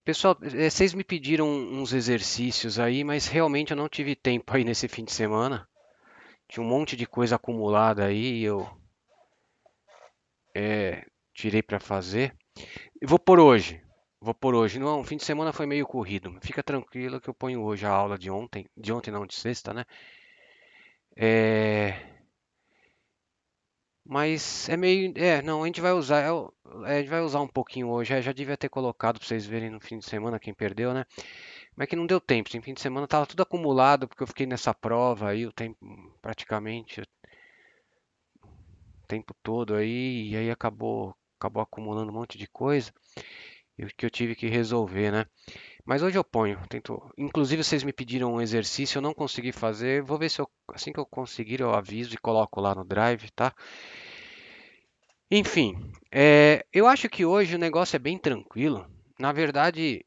Pessoal, vocês me pediram uns exercícios aí, mas realmente eu não tive tempo aí nesse fim de semana. Tinha um monte de coisa acumulada aí e eu tirei para fazer. E vou por hoje. Vou por hoje. Não, o fim de semana foi meio corrido. Fica tranquilo que eu ponho hoje a aula de ontem. De ontem não, de sexta, né? É, mas é meio. Não, a gente vai usar. A gente vai usar um pouquinho hoje. Já devia ter colocado para vocês verem no fim de semana quem perdeu, né? Mas é que não deu tempo. Esse fim de semana tava tudo acumulado porque eu fiquei nessa prova aí o tempo praticamente o tempo todo aí e aí acabou acumulando um monte de coisa que eu tive que resolver, né? Mas hoje eu ponho, tento. Inclusive vocês me pediram um exercício, eu não consegui fazer. Vou ver se assim que eu conseguir eu aviso e coloco lá no Drive, tá? Enfim, eu acho que hoje o negócio é bem tranquilo. Na verdade,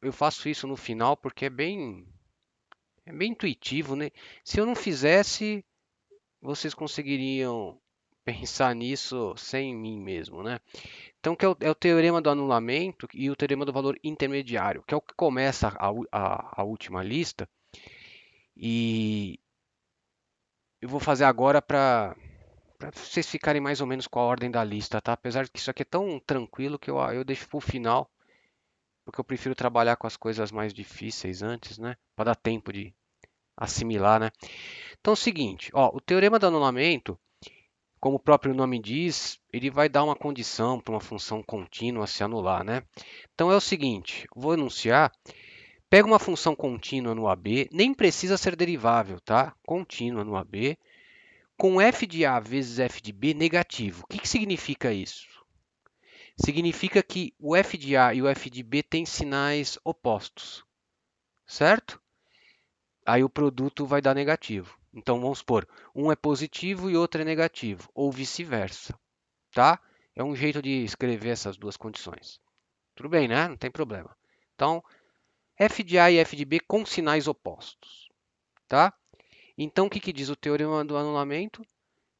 eu faço isso no final porque é bem intuitivo, né? Se eu não fizesse, vocês conseguiriam pensar nisso sem mim mesmo, né? Então, que é o teorema do anulamento e o teorema do valor intermediário, que é o que começa a última lista. E eu vou fazer agora para vocês ficarem mais ou menos com a ordem da lista, tá? Apesar de que isso aqui é tão tranquilo que eu deixo para o final, porque eu prefiro trabalhar com as coisas mais difíceis antes, né? Para dar tempo de assimilar, né? Então é o seguinte, ó, o teorema do anulamento, como o próprio nome diz, ele vai dar uma condição para uma função contínua se anular, né? Então é o seguinte, vou enunciar, pega uma função contínua no AB, nem precisa ser derivável, tá? Contínua no AB, com f de A vezes f de B negativo. O que significa isso? Significa que o f de A e o f de B têm sinais opostos, certo? Aí o produto vai dar negativo. Então vamos supor, um é positivo e outro é negativo, ou vice-versa, tá? É um jeito de escrever essas duas condições. Tudo bem, né? Não tem problema. Então, f de A e f de B com sinais opostos, tá? Então, o que diz o teorema do anulamento?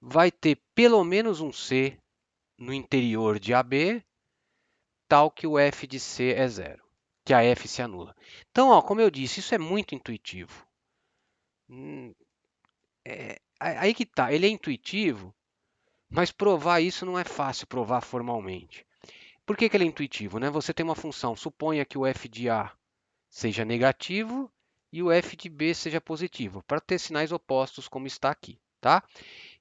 Vai ter pelo menos um C no interior de AB, tal que o f de C é zero, que a f se anula. Então, ó, como eu disse, isso é muito intuitivo. Hum, aí que tá, ele é intuitivo, mas provar isso não é fácil, provar formalmente. Por que ele é intuitivo? Né? Você tem uma função, suponha que o f de A seja negativo e o f de B seja positivo, para ter sinais opostos como está aqui, tá?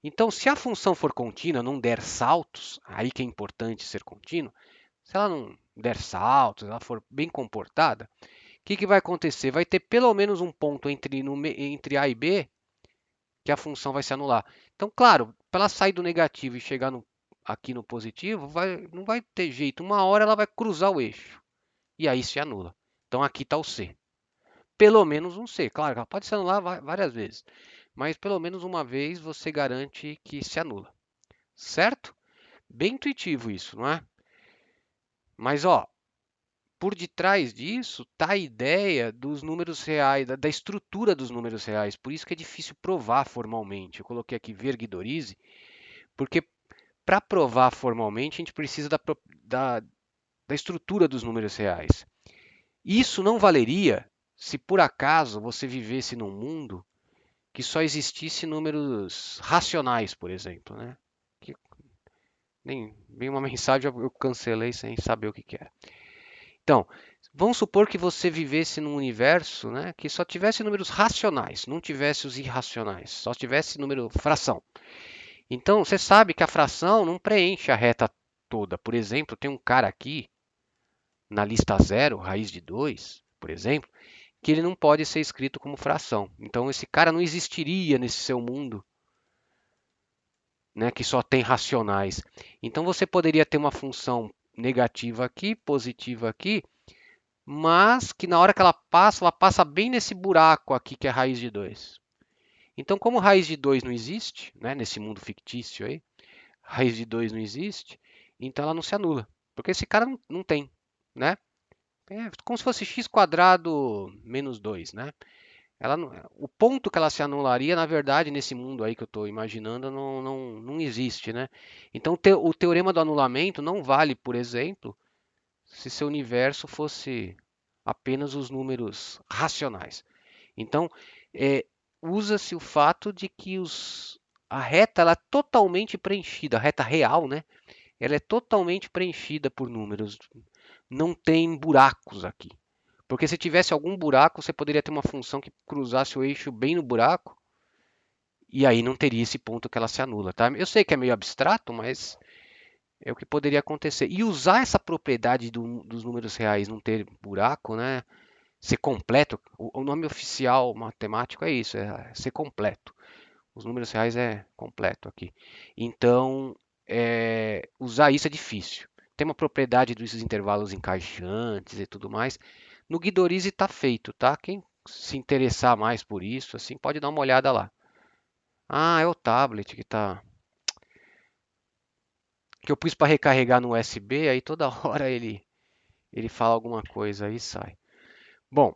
Então, se a função for contínua, não der saltos, aí que é importante ser contínua, se ela não der saltos, ela for bem comportada, o que vai acontecer? Vai ter pelo menos um ponto entre A e B que a função vai se anular. Então, claro, para ela sair do negativo e chegar aqui no positivo, não vai ter jeito. Uma hora ela vai cruzar o eixo e aí se anula. Então, aqui está o C. Pelo menos um C. Claro, ela pode se anular várias vezes, mas pelo menos uma vez você garante que se anula. Certo? Bem intuitivo isso, não é? Mas, ó, por detrás disso está a ideia dos números reais, da estrutura dos números reais. Por isso que é difícil provar formalmente. Eu coloquei aqui Verguidorize, porque para provar formalmente a gente precisa da, da estrutura dos números reais. Isso não valeria se por acaso você vivesse num mundo que só existisse números racionais, por exemplo, né? Que nem veio uma mensagem, eu cancelei sem saber o que era. Então, vamos supor que você vivesse num universo, né, que só tivesse números racionais, não tivesse os irracionais, só tivesse número fração. Então, você sabe que a fração não preenche a reta toda. Por exemplo, tem um cara aqui na lista zero, raiz de 2, por exemplo, que ele não pode ser escrito como fração. Então, esse cara não existiria nesse seu mundo, né, que só tem racionais. Então, você poderia ter uma função negativa aqui, positiva aqui, mas que na hora que ela passa bem nesse buraco aqui que é a raiz de 2. Então, como raiz de 2 não existe, né, nesse mundo fictício aí, raiz de 2 não existe, então ela não se anula, porque esse cara não tem, né? É como se fosse x quadrado menos 2, né? O ponto que ela se anularia, na verdade, nesse mundo aí que eu estou imaginando, não existe, né? Então, o teorema do anulamento não vale, por exemplo, se seu universo fosse apenas os números racionais. Então, usa-se o fato de que a reta ela é totalmente preenchida, a reta real, né? Ela é totalmente preenchida por números. Não tem buracos aqui. Porque se tivesse algum buraco, você poderia ter uma função que cruzasse o eixo bem no buraco, e aí não teria esse ponto que ela se anula, tá? Eu sei que é meio abstrato, mas é o que poderia acontecer. E usar essa propriedade dos números reais não ter buraco, né? Ser completo. O nome oficial matemático é isso, é ser completo. Os números reais é completo aqui. Então, usar isso é difícil. Tem uma propriedade dos intervalos encaixantes e tudo mais. No Guidorize está feito, tá? Quem se interessar mais por isso, assim, pode dar uma olhada lá. Ah, é o tablet que eu pus para recarregar no USB, aí toda hora ele fala alguma coisa aí sai. Bom,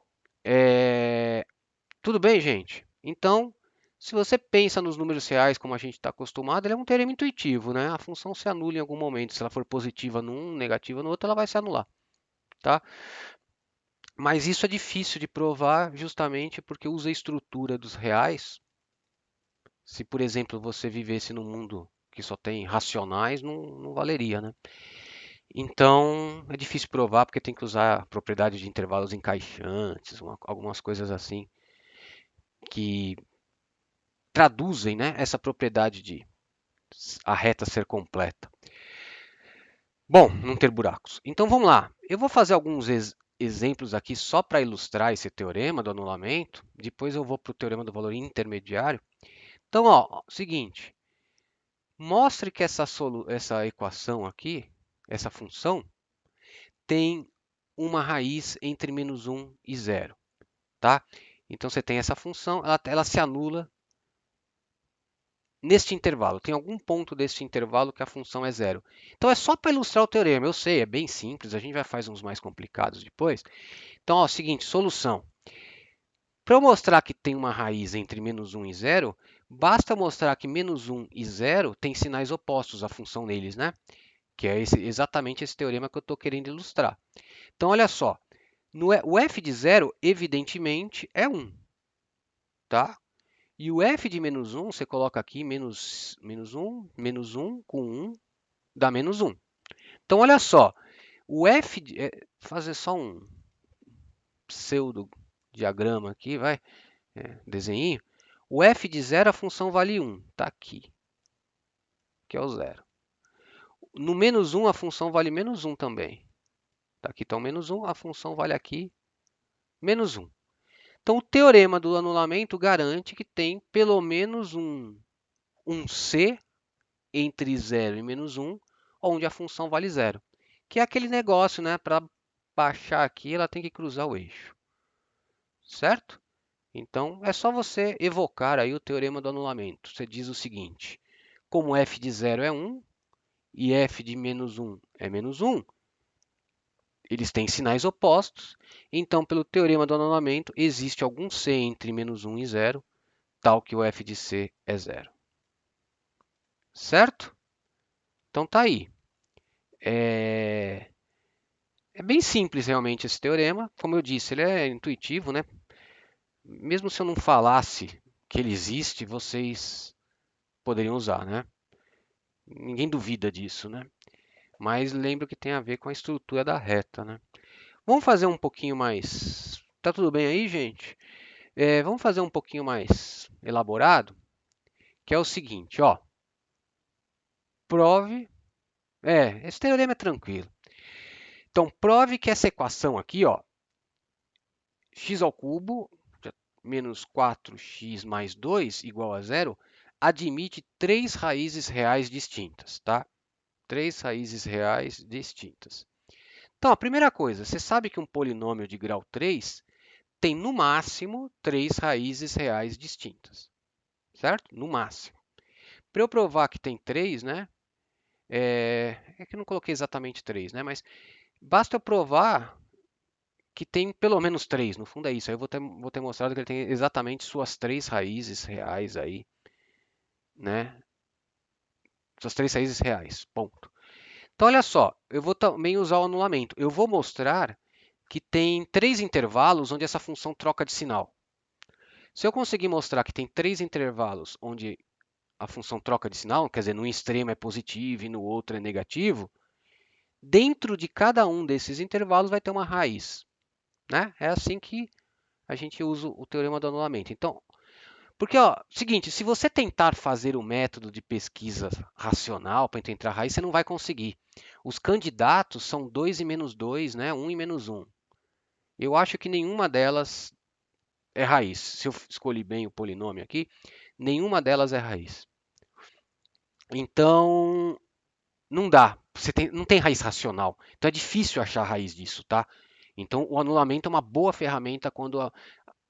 tudo bem, gente? Então, se você pensa nos números reais como a gente está acostumado, ele é um teorema intuitivo, né? A função se anula em algum momento. Se ela for positiva num, negativa no outro, ela vai se anular, tá? Mas isso é difícil de provar justamente porque usa a estrutura dos reais. Se, por exemplo, você vivesse num mundo que só tem racionais, não valeria, né? Então, é difícil provar porque tem que usar a propriedade de intervalos encaixantes, algumas coisas assim que traduzem, né, essa propriedade de a reta ser completa. Bom, não ter buracos. Então vamos lá. Eu vou fazer alguns exemplos aqui só para ilustrar esse teorema do anulamento. Depois eu vou para o teorema do valor intermediário. Então, ó, seguinte. Mostre que essa equação aqui, essa função, tem uma raiz entre -1 e 0. Tá? Então você tem essa função, ela se anula neste intervalo. Tem algum ponto deste intervalo que a função é zero. Então é só para ilustrar o teorema. Eu sei, é bem simples, a gente vai fazer uns mais complicados depois. Então, ó, seguinte, solução. Para eu mostrar que tem uma raiz entre -1 e 0, basta mostrar que -1 e 0 têm sinais opostos à função neles, né? Que é exatamente esse teorema que eu estou querendo ilustrar. Então, olha só. O f de 0, evidentemente, é 1. Tá? E o f de -1, você coloca aqui menos 1 com 1 dá -1. Então, olha só, o f, fazer só um pseudo diagrama aqui, vai, desenho. O f de 0, a função vale 1, está aqui, que é o 0. No -1, a função vale -1 também. Tá aqui está o -1, a função vale aqui -1. Então, o teorema do anulamento garante que tem pelo menos um C entre 0 e -1, onde a função vale 0. Que é aquele negócio, né? Para baixar aqui, ela tem que cruzar o eixo. Certo? Então, é só você evocar aí o teorema do anulamento. Você diz o seguinte, como f de 0 é 1 e f de -1 é -1, eles têm sinais opostos, então, pelo teorema do anulamento, existe algum c entre -1 e 0, tal que o f de c é 0. Certo? Então, tá aí. É bem simples realmente esse teorema. Como eu disse, ele é intuitivo, né? Mesmo se eu não falasse que ele existe, vocês poderiam usar, né? Ninguém duvida disso, né? Mas lembro que tem a ver com a estrutura da reta, né? Vamos fazer um pouquinho mais... Tá tudo bem aí, gente? Vamos fazer um pouquinho mais elaborado, que é o seguinte, ó. Prove... esse teorema é tranquilo. Então, prove que essa equação aqui, ó, x ao cubo menos 4x mais 2 igual a zero, admite três raízes reais distintas, tá? Três raízes reais distintas. Então, a primeira coisa, você sabe que um polinômio de grau 3 tem, no máximo, três raízes reais distintas, certo? No máximo. Para eu provar que tem três, né? Que eu não coloquei exatamente três, né? Mas basta eu provar que tem pelo menos três, no fundo é isso. Aí eu vou ter mostrado que ele tem exatamente suas três raízes reais aí, né? Suas três raízes reais, ponto. Então, olha só, eu vou também usar o anulamento. Eu vou mostrar que tem 3 intervalos onde essa função troca de sinal. Se eu conseguir mostrar que tem 3 intervalos onde a função troca de sinal, quer dizer, no extremo é positivo e no outro é negativo, dentro de cada um desses intervalos vai ter uma raiz, né? É assim que a gente usa o teorema do anulamento. Então, porque, ó, seguinte, se você tentar fazer o método de pesquisa racional para encontrar raiz, você não vai conseguir. Os candidatos são 2 e menos 2, né? 1 e menos 1. Eu acho que nenhuma delas é raiz. Se eu escolhi bem o polinômio aqui, nenhuma delas é raiz. Então, não dá. Não tem raiz racional. Então é difícil achar a raiz disso, tá? Então o anulamento é uma boa ferramenta quando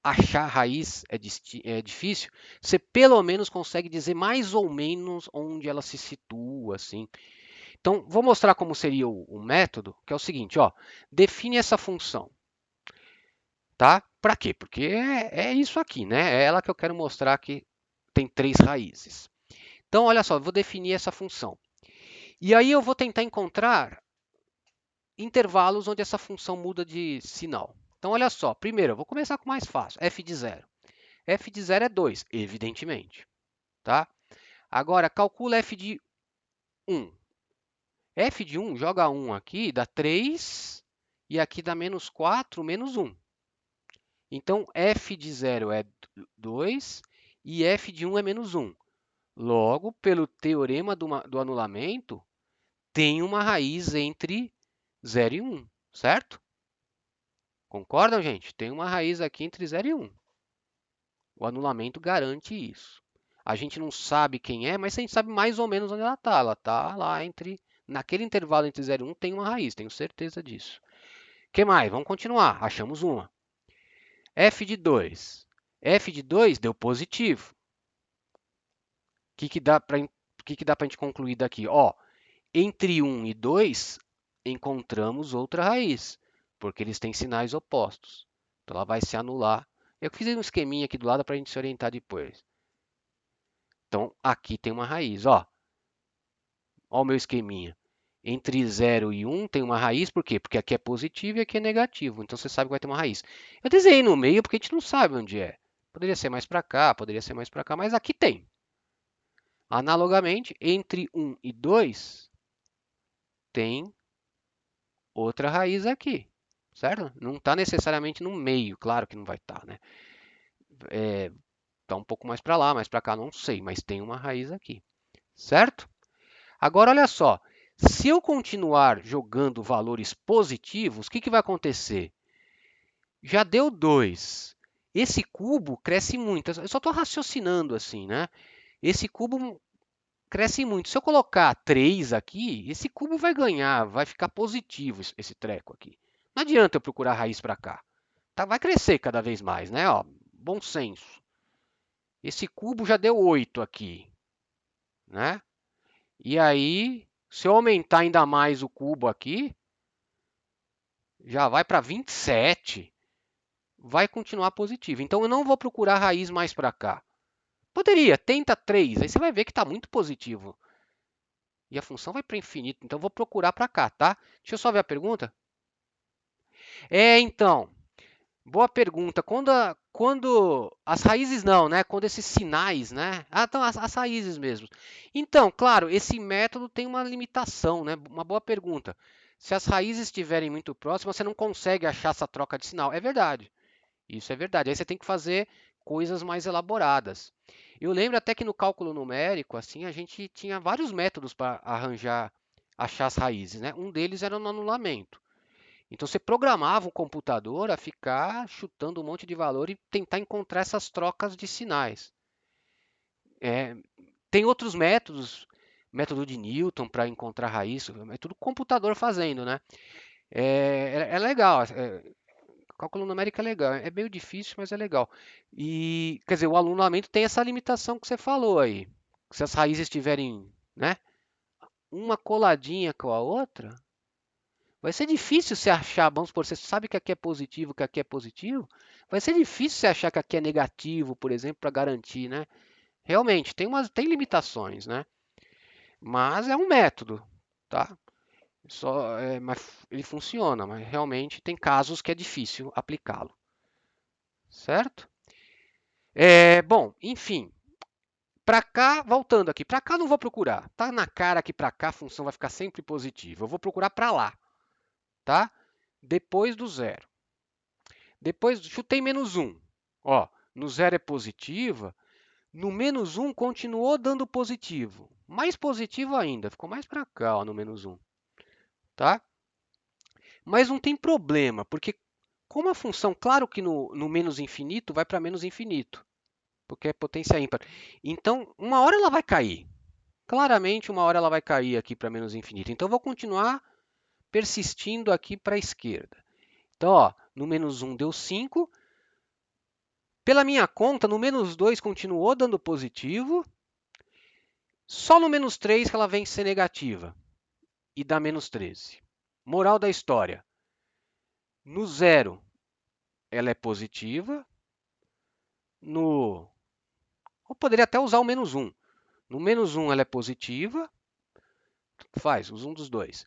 achar a raiz é difícil. Você pelo menos consegue dizer mais ou menos onde ela se situa, assim. Então vou mostrar como seria o método, que é o seguinte, ó. Define essa função, tá? Para quê? Porque é isso aqui, né? É ela que eu quero mostrar que tem 3 raízes. Então olha só, eu vou definir essa função. E aí eu vou tentar encontrar intervalos onde essa função muda de sinal. Então, olha só, primeiro, eu vou começar com o mais fácil, f de 0. F de 0 é 2, evidentemente. Tá? Agora, calcula f de 1. F de 1, joga 1 aqui, dá 3, e aqui dá menos 4, menos 1. Então, f de 0 é 2 e f de 1 é menos 1. Logo, pelo teorema do anulamento, tem uma raiz entre 0 e 1, certo? Concordam, gente? Tem uma raiz aqui entre 0 e 1. O anulamento garante isso. A gente não sabe quem é, mas a gente sabe mais ou menos onde ela está. Ela está lá naquele intervalo entre 0 e 1 tem uma raiz, tenho certeza disso. O que mais? Vamos continuar. Achamos uma. F de 2. F de 2 deu positivo. O que dá para a gente concluir daqui? Ó, entre 1 e 2 encontramos outra raiz, porque eles têm sinais opostos. Então ela vai se anular. Eu fiz um esqueminha aqui do lado para a gente se orientar depois. Então aqui tem uma raiz. Ó o meu esqueminha. Entre 0 e 1 tem uma raiz, por quê? Porque aqui é positivo e aqui é negativo. Então você sabe que vai ter uma raiz. Eu desenhei no meio porque a gente não sabe onde é. Poderia ser mais para cá, poderia ser mais para cá, mas aqui tem. Analogamente, entre 1 e 2 tem outra raiz aqui, certo? Não está necessariamente no meio, claro que não vai estar, né? Está um pouco mais para lá, mais para cá, não sei, mas tem uma raiz aqui, certo? Agora, olha só, se eu continuar jogando valores positivos, o que vai acontecer? Já deu 2. Esse cubo cresce muito. Eu só estou raciocinando assim, né? Esse cubo cresce muito. Se eu colocar 3 aqui, esse cubo vai ganhar, vai ficar positivo esse treco aqui. Não adianta eu procurar raiz para cá. Tá, vai crescer cada vez mais, né? Ó, bom senso. Esse cubo já deu 8 aqui, né? E aí, se eu aumentar ainda mais o cubo aqui, já vai para 27. Vai continuar positivo. Então, eu não vou procurar raiz mais para cá. Poderia, tenta 3, aí você vai ver que está muito positivo. E a função vai para infinito, então eu vou procurar para cá, tá? Deixa eu só ver a pergunta. Então, boa pergunta. Quando as raízes não, né? Quando esses sinais, né? Ah, então as raízes mesmo. Então, claro, esse método tem uma limitação, né? Uma boa pergunta. Se as raízes estiverem muito próximas, você não consegue achar essa troca de sinal. É verdade. Isso é verdade. Aí você tem que fazer coisas mais elaboradas. Eu lembro até que no cálculo numérico, assim, a gente tinha vários métodos para achar as raízes, né? Um deles era no anulamento. Então você programava o computador a ficar chutando um monte de valor e tentar encontrar essas trocas de sinais. Tem outros métodos, método de Newton para encontrar raiz, é tudo computador fazendo, né? É legal, cálculo numérico é legal, é meio difícil, mas é legal. E, quer dizer, o anulamento tem essa limitação que você falou aí. Se as raízes estiverem, né, uma coladinha com a outra, vai ser difícil você achar, vamos supor, você sabe que aqui é positivo, que aqui é positivo, vai ser difícil você achar que aqui é negativo, por exemplo, para garantir, né? Realmente, tem limitações, né? Mas é um método, tá? Mas ele funciona, mas realmente tem casos que é difícil aplicá-lo, certo? Bom, enfim, para cá, voltando aqui, para cá não vou procurar. Tá na cara que para cá a função vai ficar sempre positiva. Eu vou procurar para lá, tá? Depois do zero. Depois chutei menos um. Ó, no zero é positiva, no menos um continuou dando positivo. Mais positivo ainda, ficou mais para cá, ó, no menos um, tá? Mas não tem problema, porque como a função, claro que no menos infinito vai para menos infinito, porque é potência ímpar. Então, uma hora ela vai cair. Claramente, uma hora ela vai cair aqui para menos infinito. Então, eu vou continuar persistindo aqui para a esquerda. Então, ó, no menos 1 deu 5. Pela minha conta, no menos 2 continuou dando positivo. Só no menos 3 que ela vem ser negativa e dá menos 13. Moral da história. No zero, ela é positiva. No... Eu poderia até usar o menos 1. No menos 1 ela é positiva. Faz, usa um dos dois.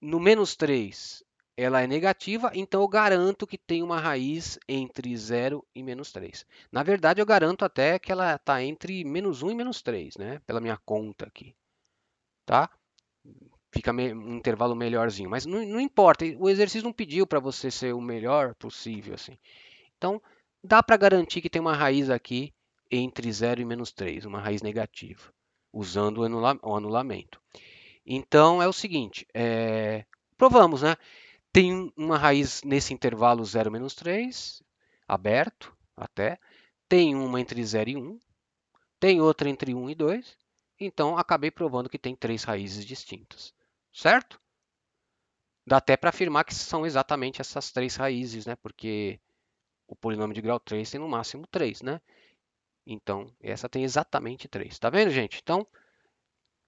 No menos 3 ela é negativa, então eu garanto que tem uma raiz entre 0 e menos 3. Na verdade, eu garanto até que ela está entre menos 1 e menos 3, né? Pela minha conta aqui, tá? Fica um intervalo melhorzinho, mas não importa, o exercício não pediu para você ser o melhor possível, assim. Então, dá para garantir que tem uma raiz aqui entre 0 e menos 3, uma raiz negativa, usando o anulamento. Então, é o seguinte, provamos, né? Tem uma raiz nesse intervalo 0 menos 3, aberto até. Tem uma entre 0 e 1. Tem outra entre 1 e 2. Então, acabei provando que tem três raízes distintas. Certo? Dá até para afirmar que são exatamente essas três raízes, né? Porque o polinômio de grau 3 tem no máximo 3, né? Então, essa tem exatamente 3. Tá vendo, gente? Então,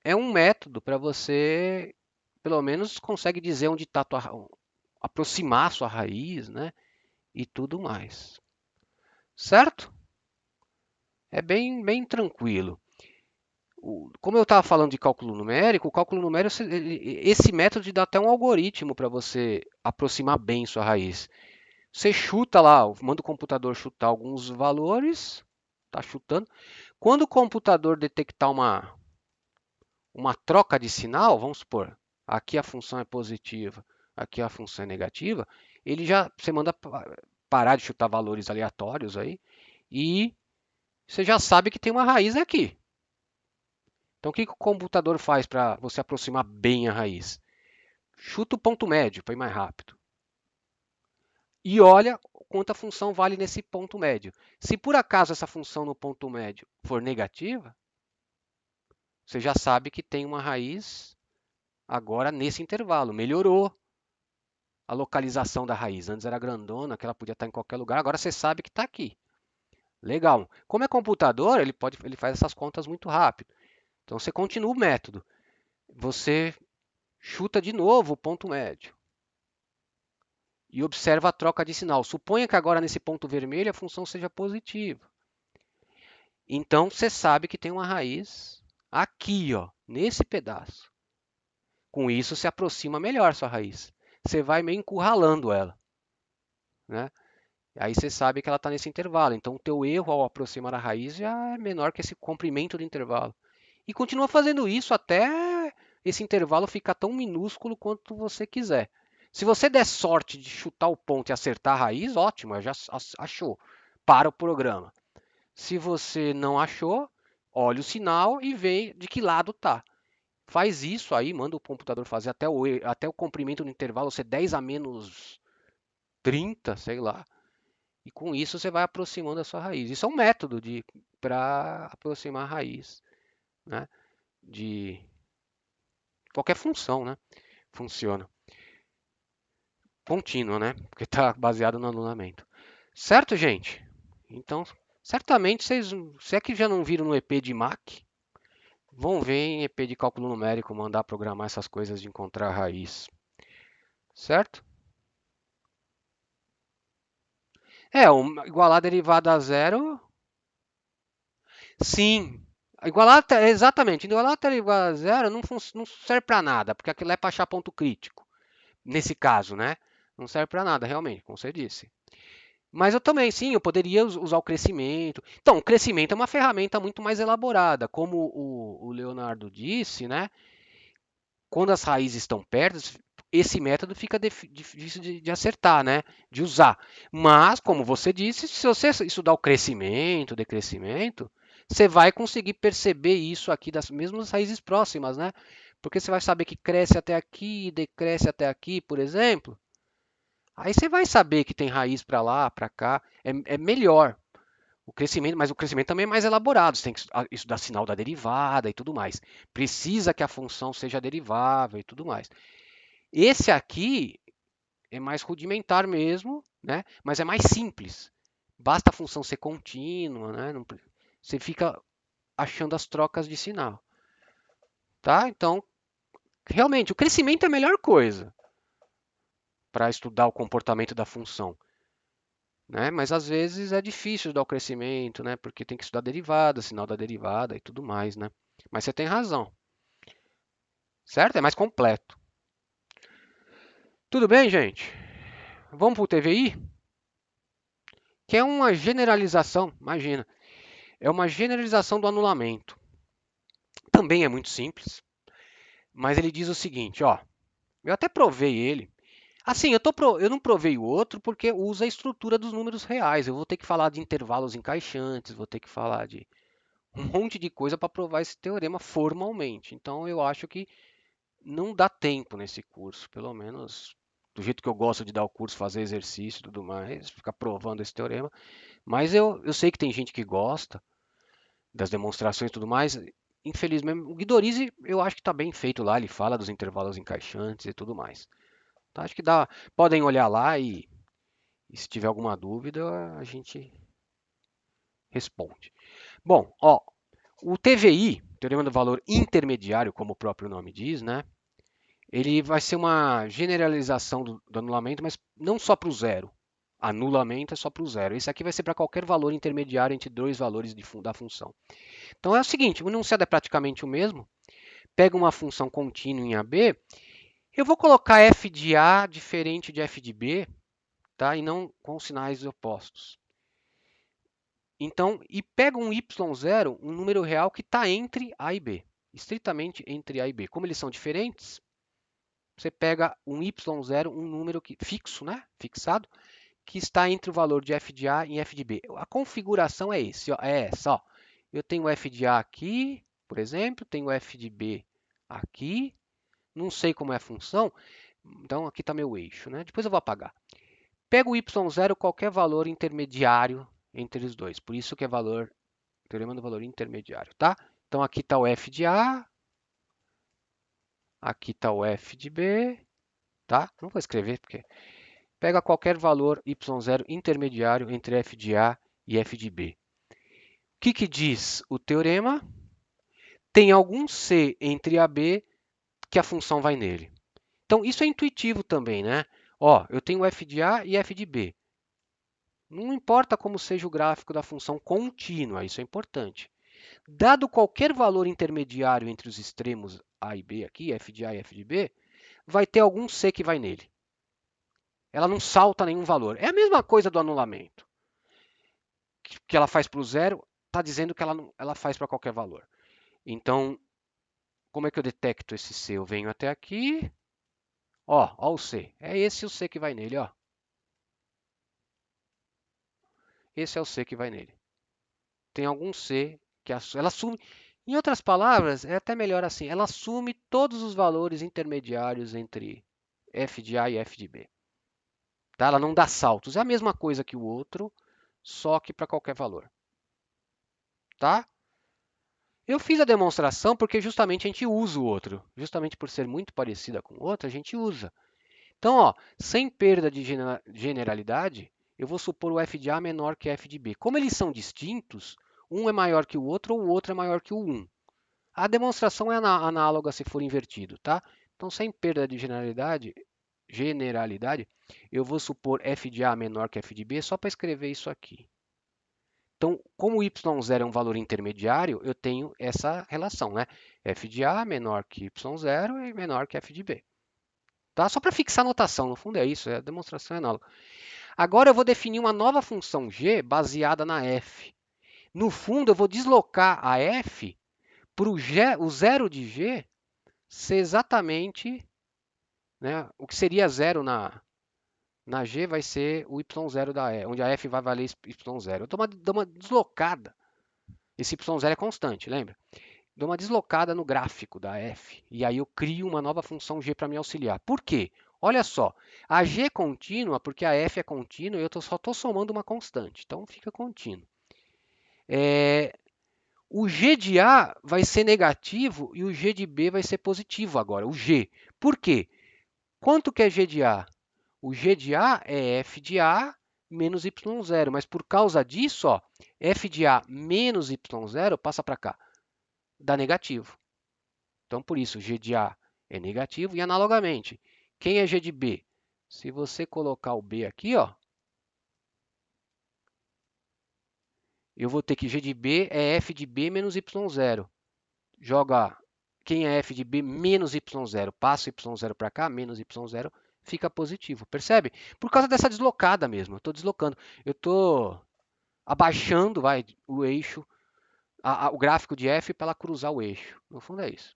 é um método para você, pelo menos, consegue dizer onde está aproximar a sua raiz, né? E tudo mais. Certo? É bem tranquilo. Como eu estava falando de cálculo numérico, o cálculo numérico, esse método dá até um algoritmo para você aproximar bem sua raiz. Você chuta lá, manda o computador chutar alguns valores, está chutando. Quando o computador detectar uma troca de sinal, vamos supor, aqui a função é positiva, aqui a função é negativa, você manda parar de chutar valores aleatórios aí e você já sabe que tem uma raiz aqui. Então, o que o computador faz para você aproximar bem a raiz? Chuta o ponto médio para ir mais rápido. E olha quanto a função vale nesse ponto médio. Se por acaso essa função no ponto médio for negativa, você já sabe que tem uma raiz agora nesse intervalo. Melhorou a localização da raiz. Antes era grandona, que ela podia estar em qualquer lugar. Agora você sabe que está aqui. Legal. Como é computador, ele faz essas contas muito rápido. Então você continua o método. Você chuta de novo o ponto médio. E observa a troca de sinal. Suponha que agora nesse ponto vermelho a função seja positiva. Então você sabe que tem uma raiz aqui, ó, nesse pedaço. Com isso se aproxima melhor sua raiz. Você vai meio encurralando ela, né? Aí você sabe que ela está nesse intervalo. Então o teu erro ao aproximar a raiz já é menor que esse comprimento do intervalo. E continua fazendo isso até esse intervalo ficar tão minúsculo quanto você quiser. Se você der sorte de chutar o ponto e acertar a raiz, ótimo, já achou. Para o programa. Se você não achou, olha o sinal e vê de que lado está. Faz isso aí, manda o computador fazer até o comprimento do intervalo ser 10 a menos 30, sei lá. E com isso você vai aproximando a sua raiz. Isso é um método para aproximar a raiz, né? De qualquer função, né? Funciona. Contínua, né? Porque está baseado no anulamento. Certo, gente? Então, certamente se é que já não viram no EP de Mach, vão ver em EP de cálculo numérico, mandar programar essas coisas de encontrar a raiz. Certo? Igualar a derivada a zero. Sim. Exatamente, igualatar igual a zero não serve para nada, porque aquilo é para achar ponto crítico. Nesse caso, né? Não serve para nada, realmente, como você disse. Mas eu também, sim, eu poderia usar o crescimento. Então, o crescimento é uma ferramenta muito mais elaborada. Como o Leonardo disse, né? Quando as raízes estão perto, esse método fica difícil de acertar, né? De usar. Mas, como você disse, se você estudar o crescimento, decrescimento, você vai conseguir perceber isso aqui das mesmas raízes próximas, né? Porque você vai saber que cresce até aqui, decresce até aqui, por exemplo. Aí você vai saber que tem raiz para lá, para cá. É melhor o crescimento, mas o crescimento também é mais elaborado. Você tem que estudar sinal da derivada e tudo mais. Precisa que a função seja derivável e tudo mais. Esse aqui é mais rudimentar mesmo, né? Mas é mais simples. Basta a função ser contínua, né? Você fica achando as trocas de sinal, tá? Então, realmente, o crescimento é a melhor coisa para estudar o comportamento da função. Né? Mas às vezes é difícil dar o crescimento, né? Porque tem que estudar derivada, sinal da derivada e tudo mais, né? Mas você tem razão, certo? É mais completo. Tudo bem, gente? Vamos para o TVI? Que é uma generalização, imagina, é uma generalização do anulamento. Também é muito simples, mas ele diz o seguinte, ó, eu até provei ele. Assim, eu não provei o outro porque usa a estrutura dos números reais. Eu vou ter que falar de intervalos encaixantes, vou ter que falar de um monte de coisa para provar esse teorema formalmente. Então eu acho que não dá tempo nesse curso, pelo menos do jeito que eu gosto de dar o curso, fazer exercício e tudo mais, ficar provando esse teorema. Mas eu sei que tem gente que gosta das demonstrações e tudo mais. Infelizmente, o Guidorizi eu acho que está bem feito lá, ele fala dos intervalos encaixantes e tudo mais. Então, acho que dá, podem olhar lá e se tiver alguma dúvida a gente responde. Bom, ó, o TVI, Teorema do Valor Intermediário, como o próprio nome diz, né? Ele vai ser uma generalização do anulamento, mas não só para o zero. Anulamento é só para o zero. Esse aqui vai ser para qualquer valor intermediário entre dois valores da função. Então é o seguinte, o enunciado é praticamente o mesmo. Pega uma função contínua em AB, eu vou colocar f de A diferente de f de B, tá? E não com sinais opostos. Então, e pega um y0, um número real que está entre A e B, estritamente entre A e B. Como eles são diferentes, você pega um y0, um número fixo, né? Fixado, que está entre o valor de f de A e f de B. A configuração é essa. Ó. Eu tenho f de A aqui, por exemplo, tenho f de B aqui, não sei como é a função, então aqui está meu eixo. Né? Depois eu vou apagar. Pego o y0, qualquer valor intermediário entre os dois. Por isso que é teorema do valor intermediário. Tá? Então aqui está o f de A, aqui está o f de B, tá? Não vou escrever porque pega qualquer valor y0 intermediário entre f de A e f de B. O que diz o teorema? Tem algum C entre AB que a função vai nele. Então, isso é intuitivo também, né? Ó, eu tenho f de A e f de B. Não importa como seja o gráfico da função contínua, isso é importante. Dado qualquer valor intermediário entre os extremos A e B aqui, f de A e f de B, vai ter algum C que vai nele. Ela não salta nenhum valor. É a mesma coisa do anulamento. Que ela faz para o zero, está dizendo que ela faz para qualquer valor. Então, como é que eu detecto esse C? Eu venho até aqui, ó o C. É esse o C que vai nele, ó. Esse é o C que vai nele. Tem algum C que ela assume. Em outras palavras, é até melhor assim, ela assume todos os valores intermediários entre f de A e f de B. Tá? Ela não dá saltos. É a mesma coisa que o outro, só que para qualquer valor. Tá? Eu fiz a demonstração porque justamente a gente usa o outro. Justamente por ser muito parecida com o outro, a gente usa. Então, ó, sem perda de generalidade, eu vou supor o f de A menor que f de B. Como eles são distintos, um é maior que o outro ou o outro é maior que o 1. A demonstração é análoga se for invertido, tá? Então, sem perda de generalidade, eu vou supor f de A menor que f de B só para escrever isso aqui. Então, como o y0 é um valor intermediário, eu tenho essa relação, né? f de A menor que y0 e menor que f de B. Tá? Só para fixar a notação, no fundo é isso, a demonstração é análoga. Agora eu vou definir uma nova função g baseada na f. No fundo, eu vou deslocar a f para o zero de g ser exatamente, né, o que seria zero na g vai ser o y0 da e, onde a f vai valer y0. Eu dou uma deslocada. Esse y0 é constante, lembra? Dou uma deslocada no gráfico da f. E aí eu crio uma nova função g para me auxiliar. Por quê? Olha só, a g é contínua porque a f é contínua e eu só estou somando uma constante. Então fica contínuo. O g de A vai ser negativo e o g de B vai ser positivo agora, o g. Por quê? Quanto que é g de A? O g de A é f de A menos y0, mas por causa disso, ó, f de A menos y0 passa para cá, dá negativo. Então, por isso, g de A é negativo e, analogamente, quem é g de B? Se você colocar o B aqui, ó, eu vou ter que g de B é f de B menos y0. Joga quem é f de B menos y0, passa y0 para cá, menos y0, fica positivo. Percebe? Por causa dessa deslocada mesmo. Eu estou deslocando. Eu estou abaixando o eixo, o gráfico de f para ela cruzar o eixo. No fundo é isso.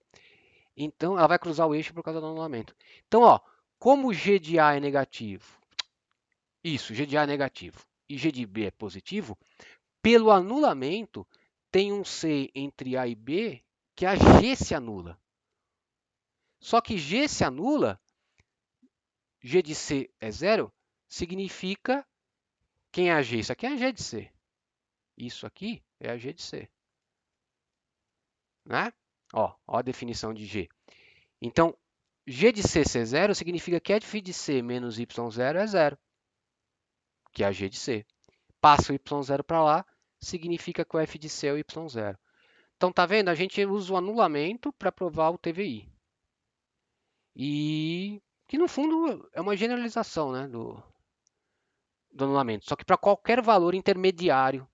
Então, ela vai cruzar o eixo por causa do anulamento. Então, ó, como g de A é negativo, isso, g de A é negativo, e g de B é positivo, pelo anulamento, tem um C entre A e B que a G se anula. Só que G se anula, G de C é zero, significa quem é a G? Isso aqui é a G de C. Isso aqui é a G de C. Né? Ó a definição de G. Então, G de C ser zero significa que f de C menos y0 é zero, que é a G de C. Passa o y0 para lá, significa que o f de C é o y0. Então, tá vendo? A gente usa o anulamento para provar o TVI. E que, no fundo, é uma generalização, né, do anulamento. Só que para qualquer valor intermediário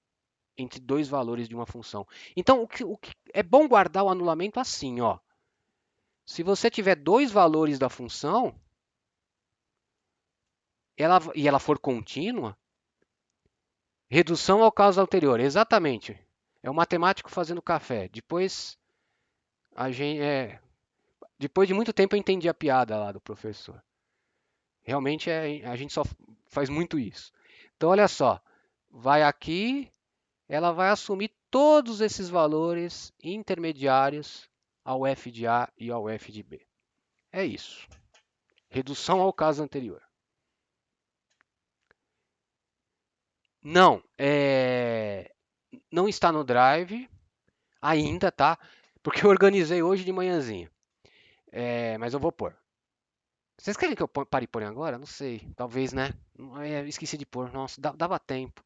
entre dois valores de uma função. Então, o que é bom guardar o anulamento assim, ó. Se você tiver dois valores da função e ela for contínua, redução ao caso anterior, exatamente. É o matemático fazendo café. Depois de muito tempo eu entendi a piada lá do professor. Realmente a gente só faz muito isso. Então olha só, vai aqui, ela vai assumir todos esses valores intermediários ao f de A e ao f de B. É isso. Redução ao caso anterior. Não, não está no Drive ainda, tá? Porque eu organizei hoje de manhãzinha. Mas eu vou pôr. Vocês querem que eu pare por agora? Não sei. Talvez, né? Esqueci de pôr. Nossa, dava tempo.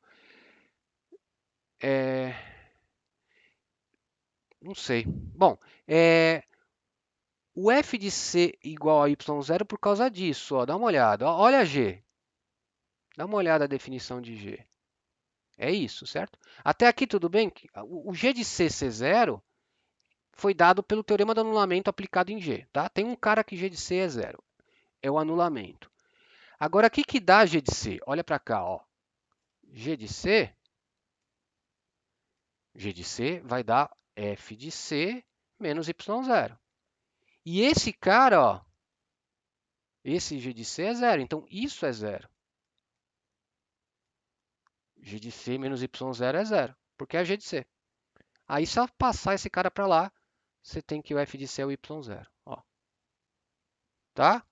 É, não sei. Bom, o f de c igual a y0 por causa disso. Ó, dá uma olhada. Ó, olha G. Dá uma olhada a definição de G. É isso, certo? Até aqui tudo bem? O G de C ser zero foi dado pelo teorema do anulamento aplicado em G. Tá? Tem um cara que G de C é zero. É o anulamento. Agora, o que dá G de C? Olha para cá. Ó. G de C vai dar f de C menos y0. E esse cara, ó, esse G de C é zero. Então, isso é zero. G de C menos y0 é zero, porque é G de C. Aí, só passar esse cara para lá, você tem que o f de C é o y0. Ó. Tá?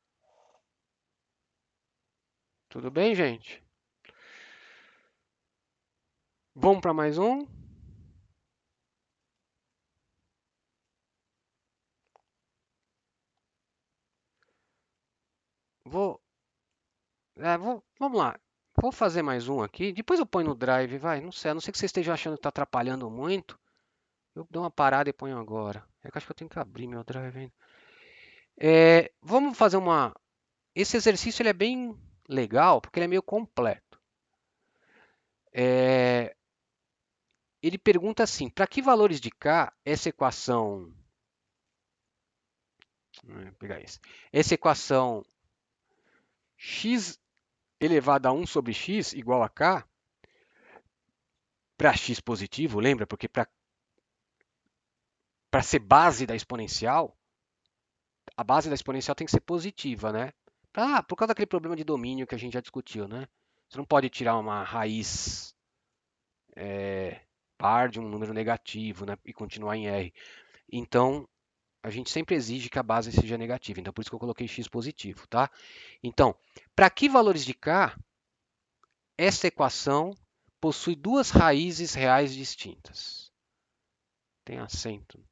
Tudo bem, gente? Vamos para mais um? Vamos lá. Vou fazer mais um aqui. Depois eu ponho no Drive, vai. Não sei, a não ser que vocês estejam achando que está atrapalhando muito. Eu dou uma parada e ponho agora. É que acho que eu tenho que abrir meu Drive ainda. Vamos fazer uma... Esse exercício ele é bem legal, porque ele é meio completo. ele pergunta assim, para que valores de k essa equação... Vou pegar esse. Essa equação x elevado a 1 sobre x igual a k, para x positivo, lembra? Porque para ser base da exponencial, a base da exponencial tem que ser positiva, né? Por causa daquele problema de domínio que a gente já discutiu, né? Você não pode tirar uma raiz par de um número negativo, né? E continuar em R. Então, a gente sempre exige que a base seja negativa. Então, por isso que eu coloquei x positivo, tá? Então, para que valores de k, essa equação possui duas raízes reais distintas. Tem acento.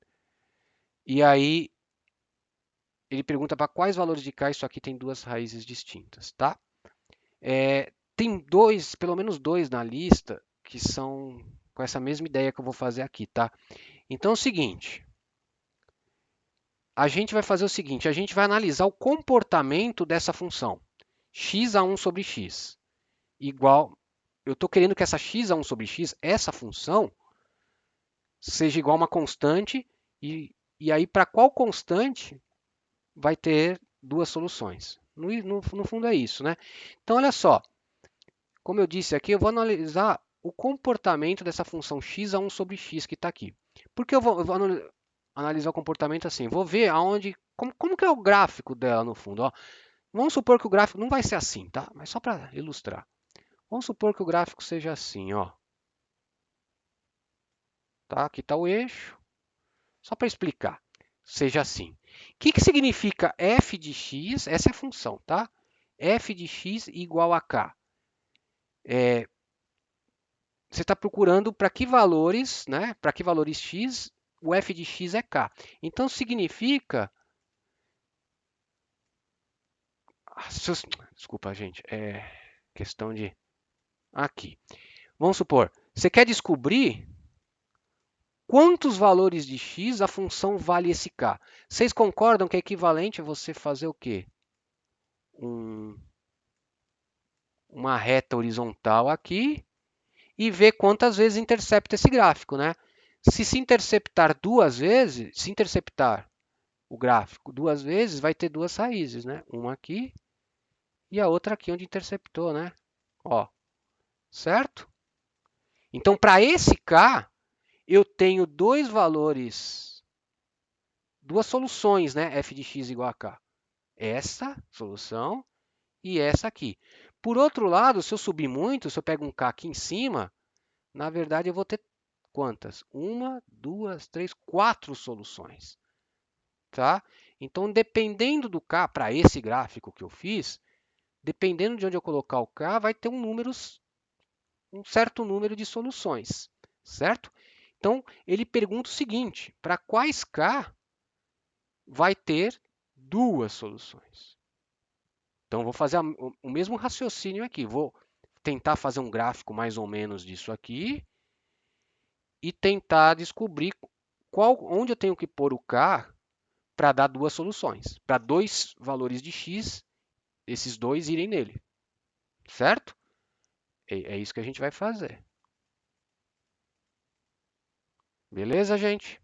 E aí, ele pergunta para quais valores de k isso aqui tem duas raízes distintas, tá? Tem dois, pelo menos dois na lista, que são com essa mesma ideia que eu vou fazer aqui, tá? Então é o seguinte, a gente vai fazer o seguinte, a gente vai analisar o comportamento dessa função, x a 1 sobre x, igual, eu estou querendo que essa x a 1 sobre x, essa função, seja igual a uma constante, e aí para qual constante vai ter duas soluções. No fundo é isso, né? Então olha só, como eu disse aqui, eu vou analisar o comportamento dessa função x a 1 sobre x que está aqui. Por que eu vou analisar o comportamento assim? Vou ver aonde, como que é o gráfico dela no fundo. Ó. Vamos supor que o gráfico não vai ser assim, tá? Mas só para ilustrar. Vamos supor que o gráfico seja assim, ó. Tá? Aqui está o eixo. Só para explicar. Seja assim. O que significa f de x? Essa é a função, tá? F de x igual a k. Você está procurando para que valores, né? Para que valores x, o f de x é k. Então significa. Desculpa, gente. É questão de. Aqui. Vamos supor, você quer descobrir quantos valores de x a função vale esse k. Vocês concordam que é equivalente a você fazer o quê? Uma reta horizontal aqui e ver quantas vezes intercepta esse gráfico, né? Se interceptar duas vezes, se interceptar o gráfico duas vezes, vai ter duas raízes, né? Uma aqui e a outra aqui onde interceptou, né? Ó, certo? Então, para esse k, eu tenho dois valores, duas soluções, né? F de x igual a k. Essa solução e essa aqui. Por outro lado, se eu subir muito, se eu pego um k aqui em cima, na verdade eu vou ter quantas? Uma, duas, três, quatro soluções. Tá? Então, dependendo do k, para esse gráfico que eu fiz, dependendo de onde eu colocar o k, vai ter um certo número de soluções, certo? Então, ele pergunta o seguinte, para quais k vai ter duas soluções? Então, vou fazer o mesmo raciocínio aqui. Vou tentar fazer um gráfico mais ou menos disso aqui e tentar descobrir onde eu tenho que pôr o k para dar duas soluções. Para dois valores de x, esses dois irem nele. Certo? É isso que a gente vai fazer. Beleza, gente?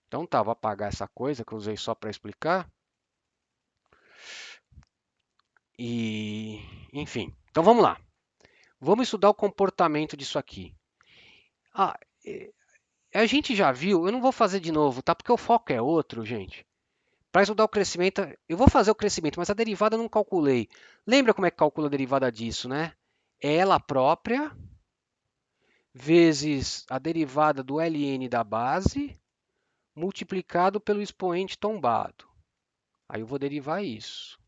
Então tá, vou apagar essa coisa que eu usei só para explicar. E, enfim, então vamos lá. Vamos estudar o comportamento disso aqui. A gente já viu, eu não vou fazer de novo, tá? Porque o foco é outro, gente. Para estudar o crescimento, eu vou fazer o crescimento, mas a derivada eu não calculei. Lembra como é que calcula a derivada disso, né? É ela própria vezes a derivada do ln da base multiplicado pelo expoente tombado. Aí eu vou derivar isso.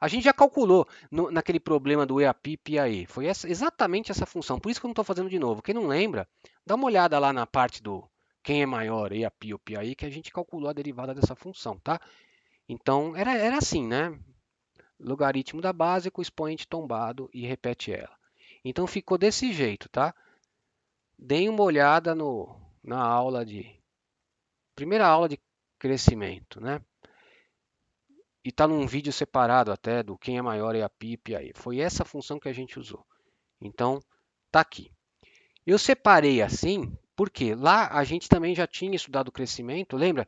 A gente já calculou naquele problema do EAPIP e AE. Foi exatamente essa função. Por isso que eu não estou fazendo de novo. Quem não lembra, dá uma olhada lá na parte do quem é maior, EAPI ou PAI, que a gente calculou a derivada dessa função, tá? Então, era assim, né? Logaritmo da base com expoente tombado e repete ela. Então, ficou desse jeito, tá? Deem uma olhada na aula primeira aula de crescimento, né? E está num vídeo separado até do quem é maior é a PIP aí. Foi essa função que a gente usou. Então, tá aqui. Eu separei assim, porque lá a gente também já tinha estudado o crescimento, lembra?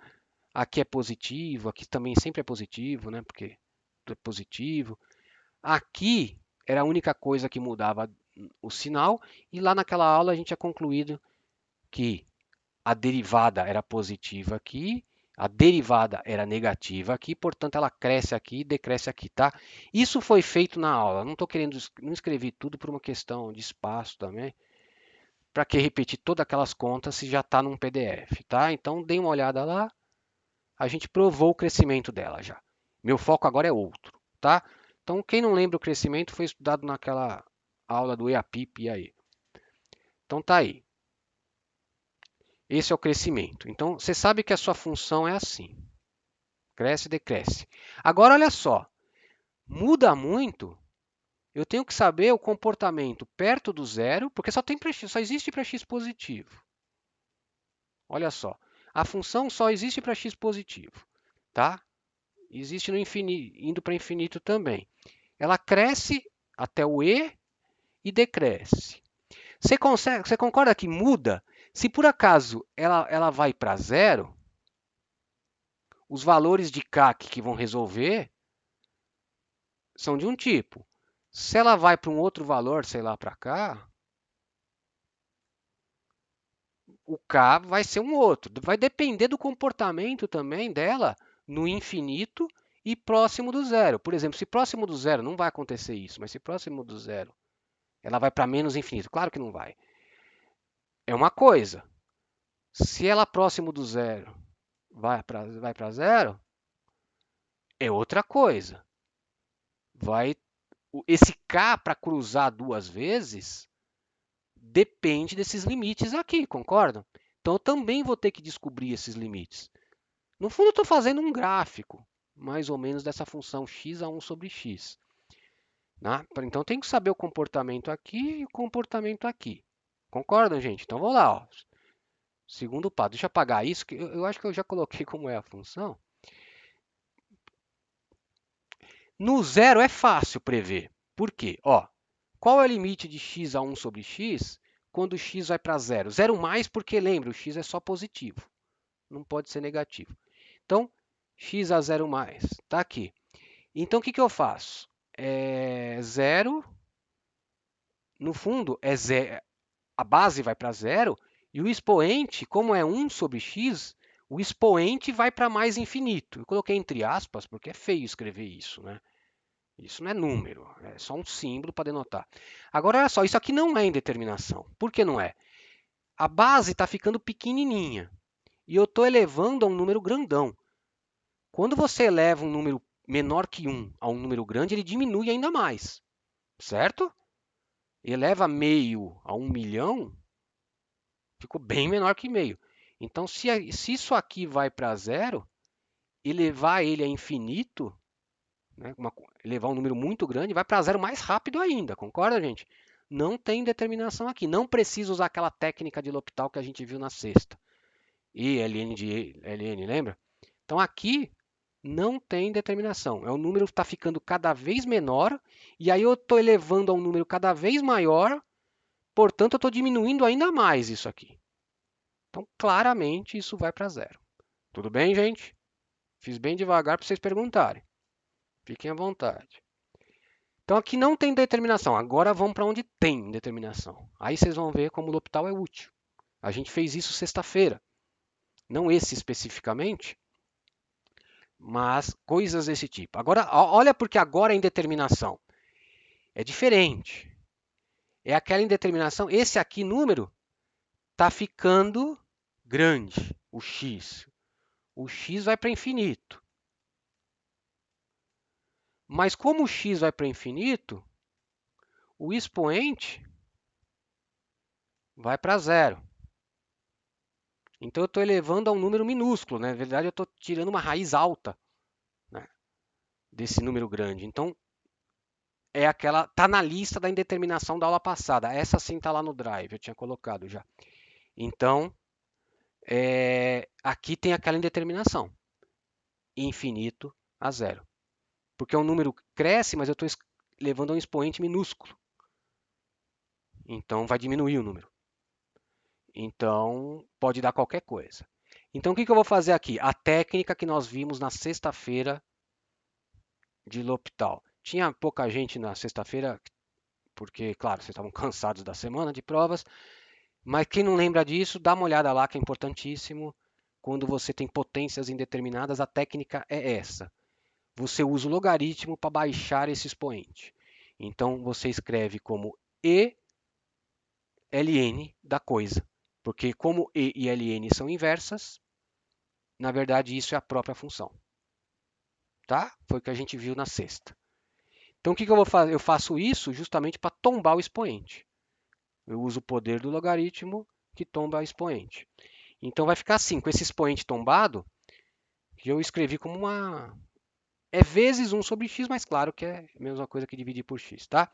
Aqui é positivo, aqui também sempre é positivo, né? Porque é positivo. Aqui era a única coisa que mudava o sinal, e lá naquela aula a gente tinha concluído que a derivada era positiva aqui, a derivada era negativa aqui, portanto ela cresce aqui e decresce aqui, tá? Isso foi feito na aula. Não estou querendo, não escrevi tudo por uma questão de espaço também. Para que repetir todas aquelas contas se já está num PDF, tá? Então dê uma olhada lá. A gente provou o crescimento dela já. Meu foco agora é outro, tá? Então quem não lembra o crescimento foi estudado naquela aula do EAPIP e aí. Então tá aí. Esse é o crescimento. Então você sabe que a sua função é assim. Cresce e decresce. Agora olha só. Muda muito. Eu tenho que saber o comportamento perto do zero, porque só existe para x positivo. Olha só. A função só existe para x positivo, tá? Existe no infinito, indo para infinito também. Ela cresce até o e decresce. Você concorda que muda? Se por acaso ela vai para zero, os valores de k que vão resolver são de um tipo. Se ela vai para um outro valor, sei lá, para cá, o k vai ser um outro. Vai depender do comportamento também dela no infinito e próximo do zero. Por exemplo, se próximo do zero não vai acontecer isso, mas se próximo do zero ela vai para menos infinito, claro que não vai. É uma coisa. Se ela próximo do zero vai para zero, é outra coisa. Esse k para cruzar duas vezes depende desses limites aqui, concordam? Então eu também vou ter que descobrir esses limites. No fundo, eu estou fazendo um gráfico, mais ou menos, dessa função x a 1 sobre x. Né? Então, tem que saber o comportamento aqui e o comportamento aqui. Concordam, gente? Então, vou lá. Ó. Segundo passo. Deixa eu apagar isso, que eu acho que eu já coloquei como é a função. No zero é fácil prever. Por quê? Ó, qual é o limite de x a 1 sobre x quando x vai para zero? Zero mais porque, lembra, o x é só positivo. Não pode ser negativo. Então, x a 0 mais. Está aqui. Então, o que eu faço? Zero, no fundo, é zero, a base vai para zero e o expoente, como é 1 sobre x, o expoente vai para mais infinito. Eu coloquei entre aspas porque é feio escrever isso, né? Isso não é número, é só um símbolo para denotar. Agora, olha só, isso aqui não é indeterminação. Por que não é? A base está ficando pequenininha e eu estou elevando a um número grandão. Quando você eleva um número menor que 1 a um número grande, ele diminui ainda mais, certo? Eleva meio a 1 milhão, ficou bem menor que meio. Então, se isso aqui vai para zero, elevar ele a infinito, né, elevar um número muito grande, vai para zero mais rápido ainda, concorda, gente? Não tem determinação aqui. Não precisa usar aquela técnica de L'Hopital que a gente viu na sexta. E ln de ln, lembra? Então, aqui não tem determinação. É o número que está ficando cada vez menor, e aí eu estou elevando a um número cada vez maior, portanto, eu estou diminuindo ainda mais isso aqui. Então, claramente, isso vai para zero. Tudo bem, gente? Fiz bem devagar para vocês perguntarem. Fiquem à vontade. Então, aqui não tem determinação. Agora vamos para onde tem determinação. Aí vocês vão ver como o L'Hopital é útil. A gente fez isso sexta-feira. Não esse especificamente, mas coisas desse tipo. Agora, olha porque agora a indeterminação é diferente. É aquela indeterminação, esse aqui número está ficando grande, o x. O x vai para infinito. Mas como o x vai para infinito, o expoente vai para zero. Então eu estou elevando a um número minúsculo, né? Na verdade, eu estou tirando uma raiz alta, né, desse número grande. Então tá na lista da indeterminação da aula passada. Essa sim está lá no Drive, eu tinha colocado já. Então aqui tem aquela indeterminação, infinito a zero, porque o número cresce, mas eu estou levando a um expoente minúsculo. Então vai diminuir o número. Então, pode dar qualquer coisa. Então, o que eu vou fazer aqui? A técnica que nós vimos na sexta-feira de L'Hopital. Tinha pouca gente na sexta-feira, porque, claro, vocês estavam cansados da semana de provas, mas quem não lembra disso, dá uma olhada lá que é importantíssimo. Quando você tem potências indeterminadas, a técnica é essa. Você usa o logaritmo para baixar esse expoente. Então, você escreve como E ln da coisa. Porque como E e ln são inversas, na verdade isso é a própria função. Tá? Foi o que a gente viu na sexta. Então o que eu vou fazer? Eu faço isso justamente para tombar o expoente. Eu uso o poder do logaritmo que tomba o expoente. Então vai ficar assim, com esse expoente tombado, que eu escrevi como uma... É vezes 1 sobre x, mas claro que é a mesma coisa que dividir por x, tá?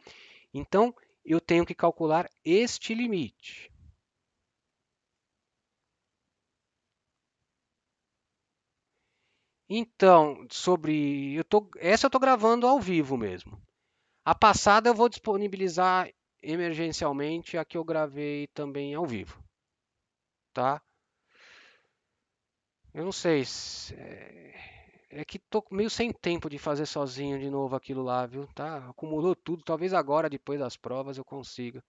Então eu tenho que calcular este limite. Então, essa eu estou gravando ao vivo mesmo. A passada eu vou disponibilizar emergencialmente a que eu gravei também ao vivo, tá? Eu não sei, é que tô meio sem tempo de fazer sozinho de novo aquilo lá, viu? Tá? Acumulou tudo, talvez agora, depois das provas, eu consiga,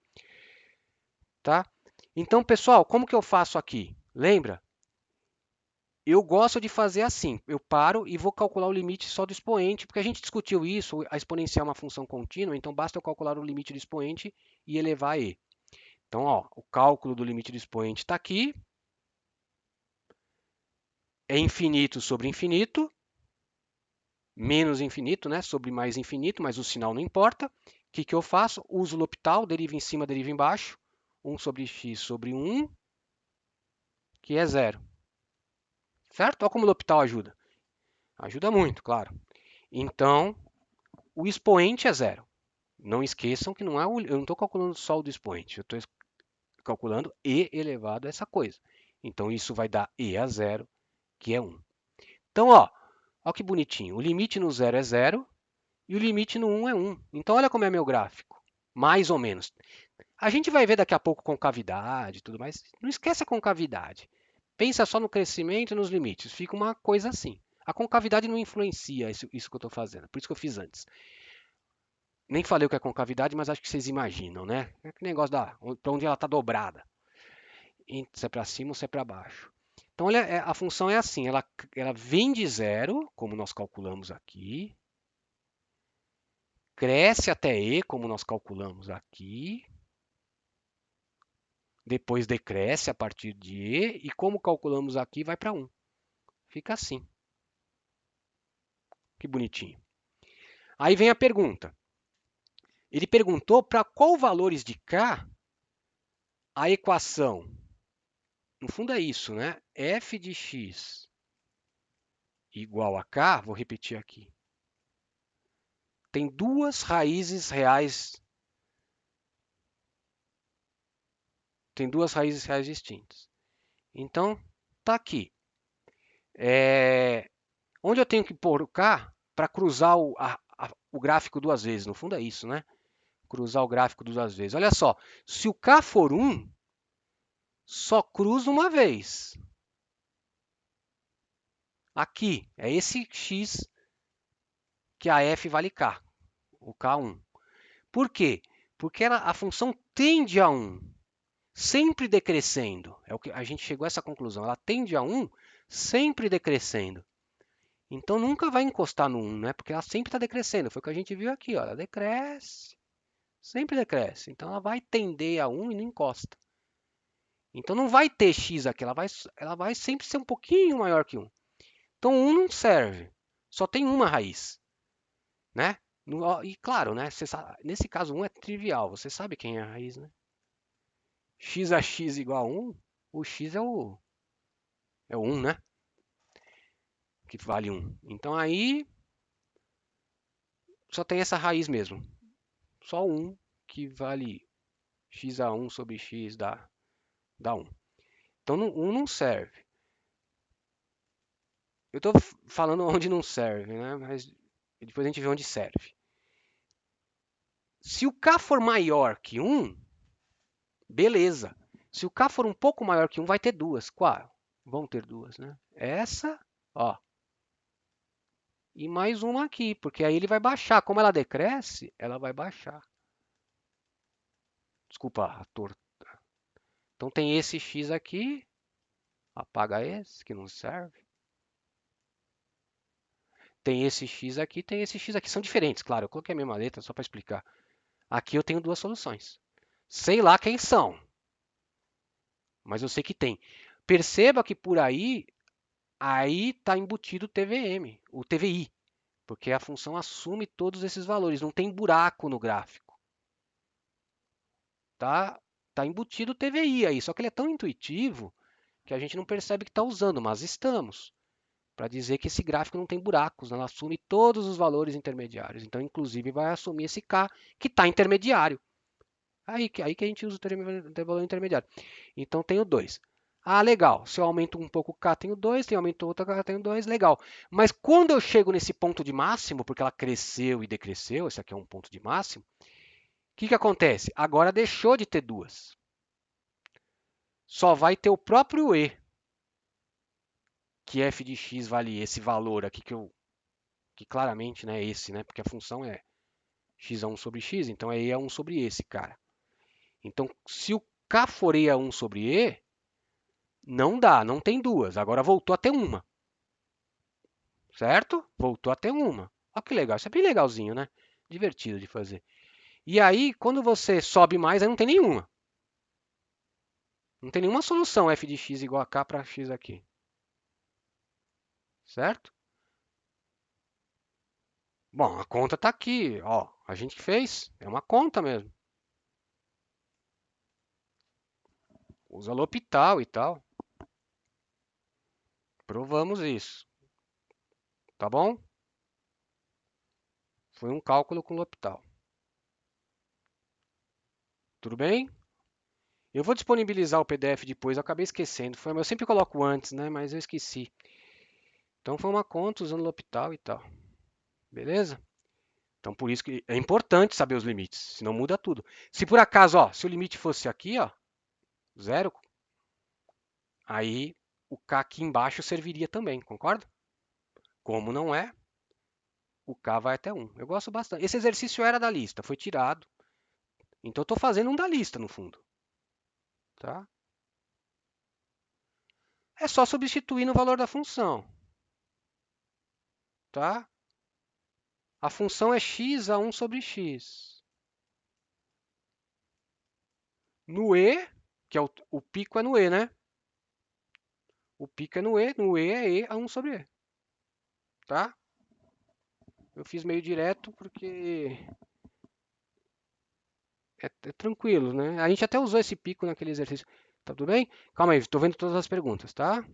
tá? Então, pessoal, como que eu faço aqui? Lembra? Eu gosto de fazer assim, eu paro e vou calcular o limite só do expoente, porque a gente discutiu isso, a exponencial é uma função contínua, então basta eu calcular o limite do expoente e elevar a e. Então, ó, o cálculo do limite do expoente está aqui, é infinito sobre infinito, menos infinito, né, sobre mais infinito, mas o sinal não importa. O que eu faço? Uso o L'Hopital, deriva em cima, deriva embaixo, 1 sobre x sobre 1, que é zero. Certo? Olha como o L'Hopital ajuda. Ajuda muito, claro. Então, o expoente é zero. Não esqueçam que não é eu não estou calculando só o do expoente, eu estou calculando e elevado a essa coisa. Então isso vai dar e a zero, que é 1. Então, ó que bonitinho. O limite no zero é zero e o limite no 1 é 1. Então olha como é meu gráfico, mais ou menos. A gente vai ver daqui a pouco concavidade e tudo mais. Não esquece a concavidade. Pensa só no crescimento e nos limites. Fica uma coisa assim. A concavidade não influencia isso que eu estou fazendo. Por isso que eu fiz antes. Nem falei o que é concavidade, mas acho que vocês imaginam, né? É aquele negócio para onde ela está dobrada. Se é para cima ou se é para baixo. Então, olha, a função é assim: ela vem de zero, como nós calculamos aqui, cresce até e, como nós calculamos aqui, depois decresce a partir de e como calculamos aqui, vai para 1. Fica assim. Que bonitinho. Aí vem a pergunta. Ele perguntou para qual valores de k a equação, no fundo é isso, né? F de x igual a k, vou repetir aqui, tem duas raízes reais, distintas. Então, tá aqui. Onde eu tenho que pôr o k para cruzar o gráfico duas vezes? No fundo é isso, né? Cruzar o gráfico duas vezes. Olha só, se o k for 1, só cruza uma vez. Aqui, é esse x que a f vale k, o k1. Por quê? Porque a função tende a 1, sempre decrescendo. É o que a gente chegou a essa conclusão. Ela tende a 1, sempre decrescendo. Então nunca vai encostar no 1, né? Porque ela sempre está decrescendo. Foi o que a gente viu aqui, ó. Ela decresce, sempre decresce. Então ela vai tender a 1 e não encosta. Então não vai ter x aqui, ela vai sempre ser um pouquinho maior que 1. Então 1 não serve. Só tem uma raiz, né? E claro, né? Nesse caso 1 é trivial. Você sabe quem é a raiz, né? X a x igual a 1, o x é o 1, né? Que vale 1. Então aí só tem essa raiz mesmo. Só 1 que vale x a 1 sobre x dá 1. Então 1 não serve. Eu estou falando onde não serve, né? Mas depois a gente vê onde serve. Se o k for maior que 1, beleza. Se o K for um pouco maior que 1, vai ter duas. Qual? Vão ter duas, né? Essa, ó. E mais uma aqui, porque aí ele vai baixar. Como ela decresce, ela vai baixar. Desculpa, a torta. Então tem esse x aqui. Apaga esse, que não serve. Tem esse x aqui, tem esse x aqui. São diferentes, claro. Eu coloquei a mesma letra só para explicar. Aqui eu tenho duas soluções. Sei lá quem são, mas eu sei que tem. Perceba que por aí está embutido o TVM, o TVI, porque a função assume todos esses valores, não tem buraco no gráfico. Tá embutido o TVI aí, só que ele é tão intuitivo que a gente não percebe que está usando, mas estamos. Para dizer que esse gráfico não tem buracos, ela assume todos os valores intermediários. Então, inclusive, vai assumir esse K que está intermediário. Aí que a gente usa o valor intermediário. Então, tenho 2. Ah, legal. Se eu aumento um pouco o K, tenho 2. Se eu aumento outro K, tenho 2. Legal. Mas quando eu chego nesse ponto de máximo, porque ela cresceu e decresceu, esse aqui é um ponto de máximo, o que acontece? Agora deixou de ter duas. Só vai ter o próprio E, que f de x vale esse valor aqui que claramente não é esse, né? Porque a função é x a 1 sobre x, então é E a 1 sobre esse, cara. Então, se o K for E a 1 sobre E, não dá, não tem duas. Agora voltou a ter uma. Certo? Voltou a ter uma. Olha que legal. Isso é bem legalzinho, né? Divertido de fazer. E aí, quando você sobe mais, aí não tem nenhuma. Não tem nenhuma solução f de x igual a k para x aqui. Certo? Bom, a conta está aqui. Ó, a gente fez. É uma conta mesmo. Usa L'Hopital e tal. Provamos isso. Tá bom? Foi um cálculo com L'Hopital. Tudo bem? Eu vou disponibilizar o PDF depois, eu acabei esquecendo. Eu sempre coloco antes, né? Mas eu esqueci. Então foi uma conta usando L'Hopital e tal. Beleza? Então por isso que é importante saber os limites, senão muda tudo. Se por acaso, ó, se o limite fosse aqui, ó, zero, aí o K aqui embaixo serviria também, concorda? Como não é, o K vai até 1. Eu gosto bastante. Esse exercício era da lista, foi tirado. Então eu estou fazendo um da lista no fundo. Tá? É só substituir no valor da função. Tá? A função é x a 1 sobre x. No E, que é o pico é no E, né? O pico é no E é E a 1 sobre E. Tá? Eu fiz meio direto porque é tranquilo, né? A gente até usou esse pico naquele exercício. Tá tudo bem? Calma aí, estou vendo todas as perguntas, tá?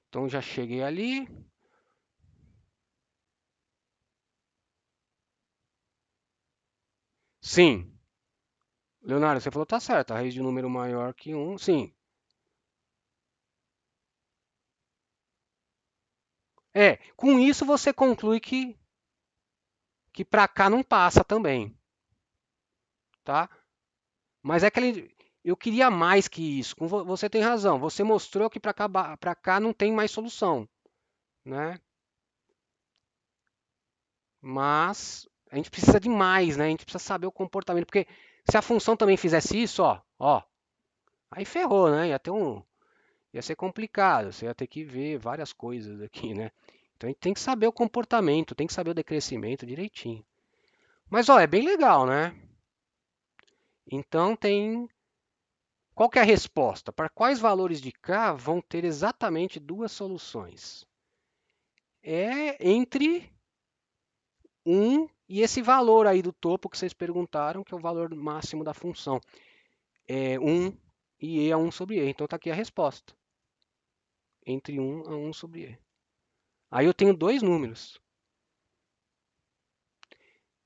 Então já cheguei ali. Sim. Leonardo, você falou tá certo. A raiz de um número maior que 1, sim. É, com isso você conclui que para cá não passa também, tá? Mas é que eu queria mais que isso. Você tem razão. Você mostrou que para cá não tem mais solução, né? Mas a gente precisa de mais, né? A gente precisa saber o comportamento, porque se a função também fizesse isso, ó, aí ferrou, né? Ia ser complicado. Você ia ter que ver várias coisas aqui, né? Então a gente tem que saber o comportamento, tem que saber o decrescimento direitinho. Mas ó, é bem legal, né? Então tem. Qual que é a resposta? Para quais valores de k vão ter exatamente duas soluções? É entre 1 e esse valor aí do topo que vocês perguntaram, que é o valor máximo da função. É 1 e e a 1 sobre e. Então está aqui a resposta. Entre 1 a 1 sobre e. Aí eu tenho dois números.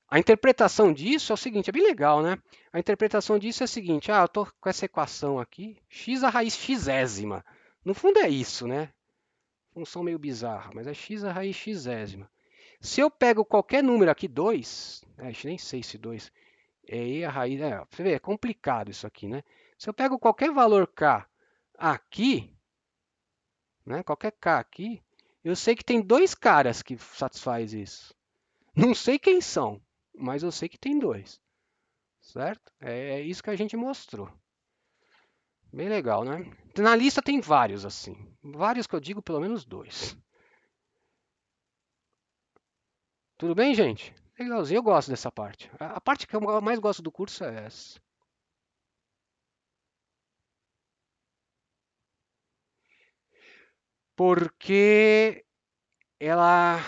A interpretação disso é o seguinte, é bem legal, né? A interpretação disso é a seguinte, eu estou com essa equação aqui, x a raiz xésima. No fundo é isso, né? Função meio bizarra, mas é x a raiz xésima. Se eu pego qualquer número aqui, 2, nem sei se 2, É E a raiz. Você vê, é complicado isso aqui, né? Se eu pego qualquer valor K aqui, né? Qualquer K aqui, eu sei que tem dois caras que satisfaz isso. Não sei quem são, mas eu sei que tem dois, certo? É isso que a gente mostrou. Bem legal, né? Na lista tem vários assim. Vários que eu digo, pelo menos dois. Tudo bem, gente? Legalzinho, eu gosto dessa parte. A parte que eu mais gosto do curso é essa. Porque ela.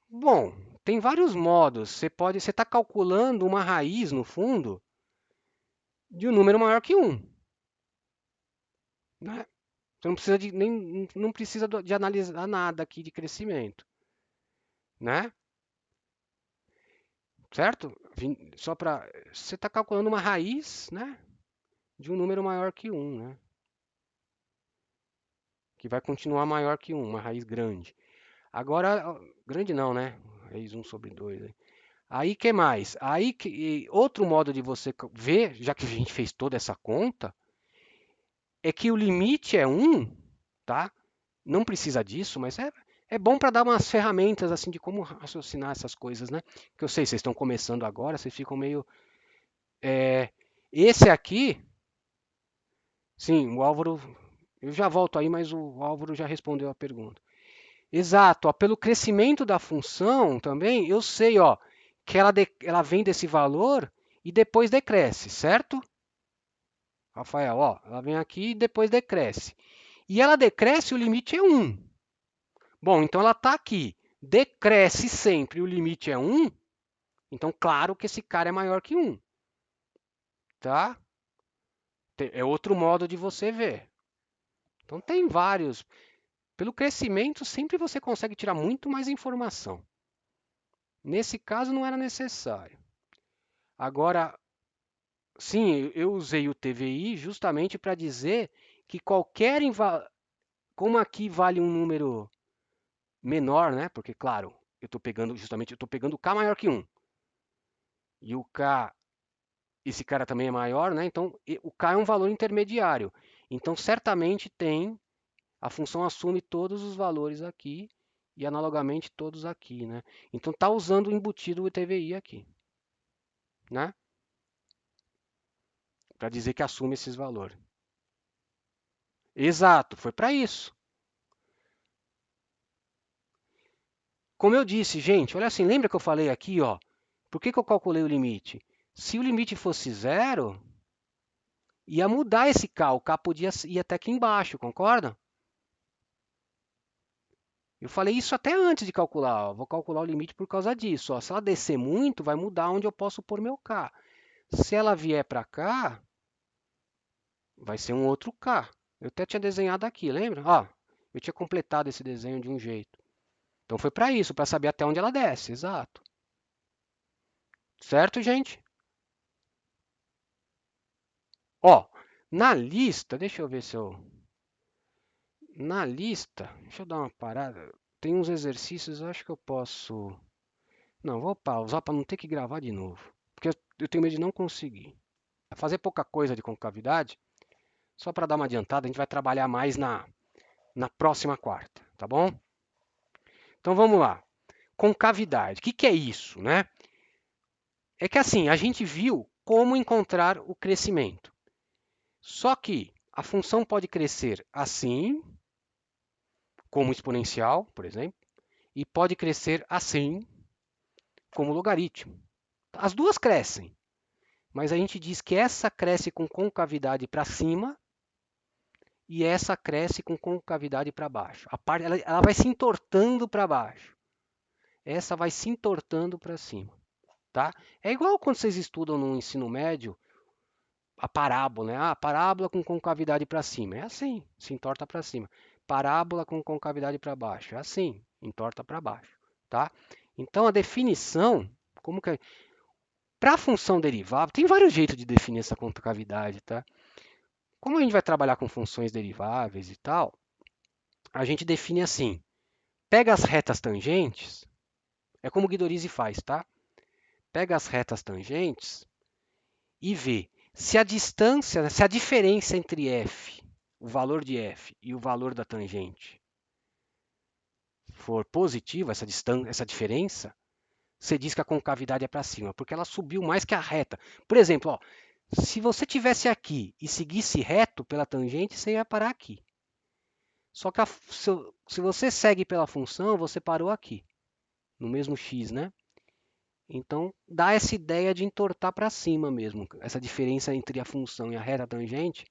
Bom, tem vários modos. Você está calculando uma raiz no fundo de um número maior que um, né? Você não precisa não precisa de analisar nada aqui de crescimento, né? Certo? Só para você está calculando uma raiz, né? De um número maior que um, né? Que vai continuar maior que um, uma raiz grande. Agora, grande não, né? Raiz um sobre 2. Aí que mais? Aí que outro modo de você ver, já que a gente fez toda essa conta, é que o limite é um, tá? Não precisa disso, mas é bom para dar umas ferramentas assim de como raciocinar essas coisas, né? Que eu sei, vocês estão começando agora, vocês ficam meio. é, Esse aqui, sim, o Álvaro. Eu já volto aí, mas o Álvaro já respondeu a pergunta. Exato, ó, pelo crescimento da função também, eu sei, ó, que ela vem desse valor e depois decresce, certo? Rafael, ó, ela vem aqui e depois decresce. E ela decresce, o limite é um. Bom, então ela está aqui, decresce sempre, o limite é um. Então, claro que esse cara é maior que um, tá? É outro modo de você ver. Então, tem vários. Pelo crescimento, sempre você consegue tirar muito mais informação. Nesse caso, não era necessário. Agora, sim, eu usei o TVI justamente para dizer que como aqui vale um número menor, né? Porque, claro, eu estou pegando o K maior que um. E o K, esse cara também é maior, né? Então, o K é um valor intermediário. Então, certamente a função assume todos os valores aqui e analogamente todos aqui, né? Então, está usando o embutido o TVI aqui, né? Para dizer que assume esses valores. Exato, foi para isso. Como eu disse, gente, olha assim, lembra que eu falei aqui, ó? Por que eu calculei o limite? Se o limite fosse zero, ia mudar esse K. O K podia ir até aqui embaixo, concorda? Eu falei isso até antes de calcular. Ó. Vou calcular o limite por causa disso. Ó. Se ela descer muito, vai mudar onde eu posso pôr meu K. Se ela vier para cá, vai ser um outro K. Eu até tinha desenhado aqui, lembra? Ó, eu tinha completado esse desenho de um jeito. Então foi para isso, para saber até onde ela desce, exato. Certo, gente? Ó, na lista, deixa eu ver se eu. Na lista, deixa eu dar uma parada. Tem uns exercícios, eu acho que eu posso. Não, vou pausar para não ter que gravar de novo. Porque eu tenho medo de não conseguir. Fazer pouca coisa de concavidade, só para dar uma adiantada, a gente vai trabalhar mais na próxima quarta, tá bom? Então vamos lá. Concavidade. O que é isso, né? É que assim, a gente viu como encontrar o crescimento. Só que a função pode crescer assim, como exponencial, por exemplo, e pode crescer assim, como logaritmo. As duas crescem, mas a gente diz que essa cresce com concavidade para cima e essa cresce com concavidade para baixo. Ela vai se entortando para baixo. Essa vai se entortando para cima. Tá? É igual quando vocês estudam no ensino médio a parábola, né? Ah, parábola com concavidade para cima. É assim, se entorta para cima. Parábola com concavidade para baixo. É assim, entorta para baixo. Tá? Então a definição, como que para a função derivável, tem vários jeitos de definir essa concavidade, tá? Como a gente vai trabalhar com funções deriváveis e tal, a gente define assim: pega as retas tangentes, é como o Guidorizi faz, tá? pega as retas tangentes e vê se a distância, se a diferença entre f, o valor de f e o valor da tangente for positiva, essa distância, essa diferença, você diz que a concavidade é para cima, porque ela subiu mais que a reta. Por exemplo, ó, se você tivesse aqui e seguisse reto pela tangente, você ia parar aqui. Só que se você segue pela função, você parou aqui, no mesmo x, né? Então, dá essa ideia de entortar para cima mesmo, essa diferença entre a função e a reta tangente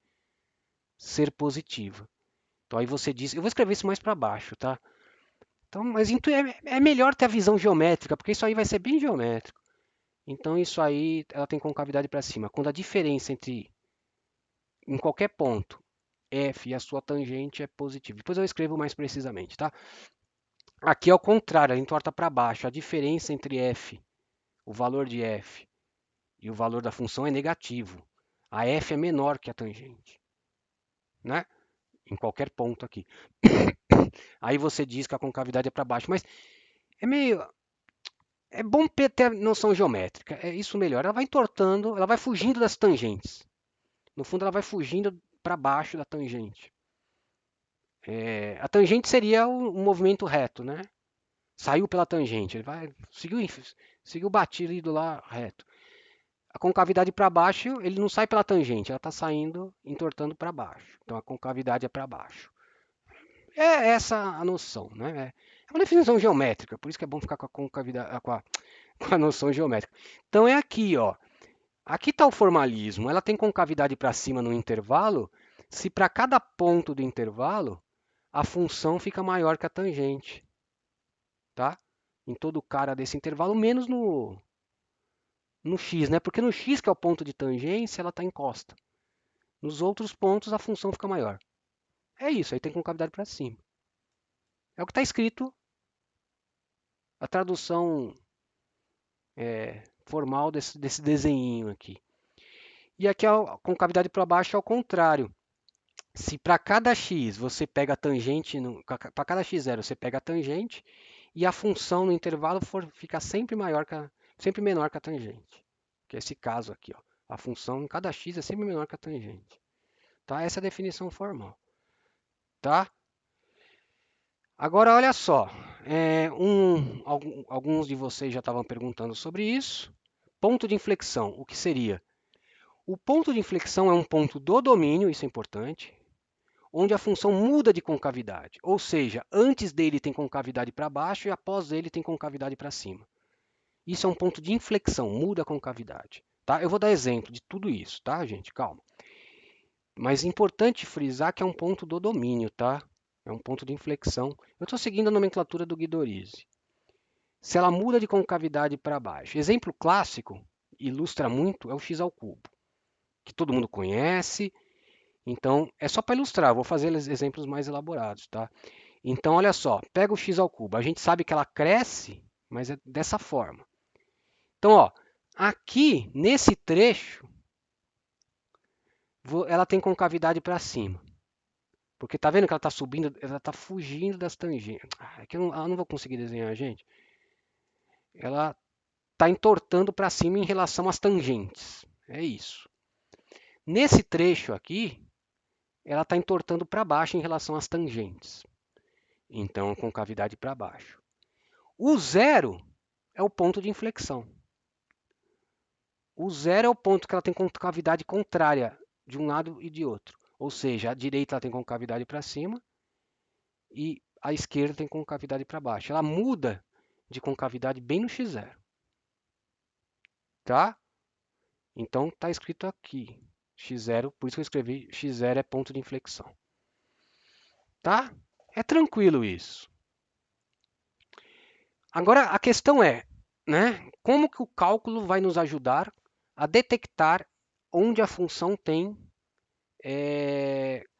ser positiva. Então, aí você diz, eu vou escrever isso mais para baixo, tá? Então, mas é melhor ter a visão geométrica, porque isso aí vai ser bem geométrico. Então, isso aí, ela tem concavidade para cima. Quando a diferença entre, em qualquer ponto, f e a sua tangente é positiva. Depois eu escrevo mais precisamente, tá? Aqui é o contrário, ela entorta para baixo. A diferença entre f, o valor de f, e o valor da função é negativo. A f é menor que a tangente, né? Em qualquer ponto aqui. Aí você diz que a concavidade é para baixo, mas é meio é bom ter noção geométrica. É isso melhor. Ela vai entortando, ela vai fugindo das tangentes. No fundo, ela vai fugindo para baixo da tangente. A tangente seria um movimento reto, né? Saiu pela tangente, ele vai seguiu batido lá reto. A concavidade para baixo, ele não sai pela tangente, ela está saindo, entortando para baixo. Então a concavidade é para baixo. É essa a noção, né? É uma definição geométrica, por isso que é bom ficar com a concavidade, com a noção geométrica. Então é aqui, ó. Aqui está o formalismo. Ela tem concavidade para cima no intervalo, se para cada ponto do intervalo a função fica maior que a tangente, tá? Em todo o cara desse intervalo, menos no x, né? Porque no x, que é o ponto de tangência, ela está em costa. Nos outros pontos, a função fica maior. É isso, aí tem concavidade para cima. É o que está escrito, a tradução formal desse desenho aqui. E aqui a concavidade para baixo é ao contrário. Se para cada x você pega a tangente, para cada x0 você pega a tangente, e a função no intervalo fica sempre sempre menor que a tangente. Que é esse caso aqui, ó. A função em cada x é sempre menor que a tangente. Tá? Essa é a definição formal. Tá? Agora, olha só. Alguns de vocês já estavam perguntando sobre isso. Ponto de inflexão, o que seria? O ponto de inflexão é um ponto do domínio, isso é importante, onde a função muda de concavidade. Ou seja, antes dele tem concavidade para baixo e após ele tem concavidade para cima. Isso é um ponto de inflexão, muda a concavidade. Tá? Eu vou dar exemplo de tudo isso, tá, gente? Calma. Mas é importante frisar que é um ponto do domínio, tá? É um ponto de inflexão. Eu estou seguindo a nomenclatura do Guidorizzi. Se ela muda de concavidade para baixo. Exemplo clássico, ilustra muito, é o x ao cubo, que todo mundo conhece. Então, é só para ilustrar, vou fazer exemplos mais elaborados, tá? Então, olha só, pega o x ao cubo. A gente sabe que ela cresce, mas é dessa forma. Então, ó, aqui, nesse trecho, ela tem concavidade para cima. Porque tá vendo que ela está subindo, ela está fugindo das tangentes. É que eu não vou conseguir desenhar, gente. Ela está entortando para cima em relação às tangentes. É isso. Nesse trecho aqui, ela está entortando para baixo em relação às tangentes. Então, concavidade para baixo. O zero é o ponto de inflexão. O zero é o ponto que ela tem concavidade contrária de um lado e de outro. Ou seja, a direita ela tem concavidade para cima e a esquerda tem concavidade para baixo. Ela muda de concavidade bem no x0. Tá? Então está escrito aqui, x0, por isso que eu escrevi x0 é ponto de inflexão. Tá? É tranquilo isso. Agora a questão é, né, como que o cálculo vai nos ajudar a detectar onde a função tem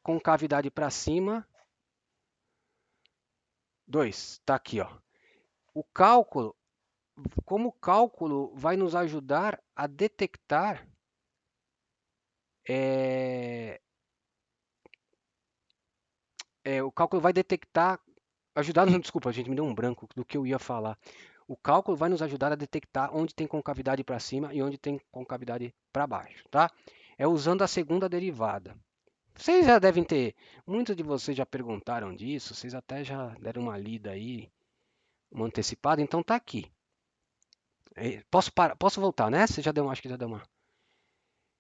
concavidade para cima. 2, está aqui, ó. O cálculo, como o cálculo vai nos ajudar a detectar o cálculo vai detectar, ajudar, não, desculpa, gente, me deu um branco do que eu ia falar. O cálculo vai nos ajudar a detectar onde tem concavidade para cima e onde tem concavidade para baixo, tá? É usando a segunda derivada. Vocês já devem ter, muitos de vocês já perguntaram disso, vocês até já deram uma lida aí, uma antecipada, então tá aqui. Posso voltar, né? Você já deu, acho que já deu uma.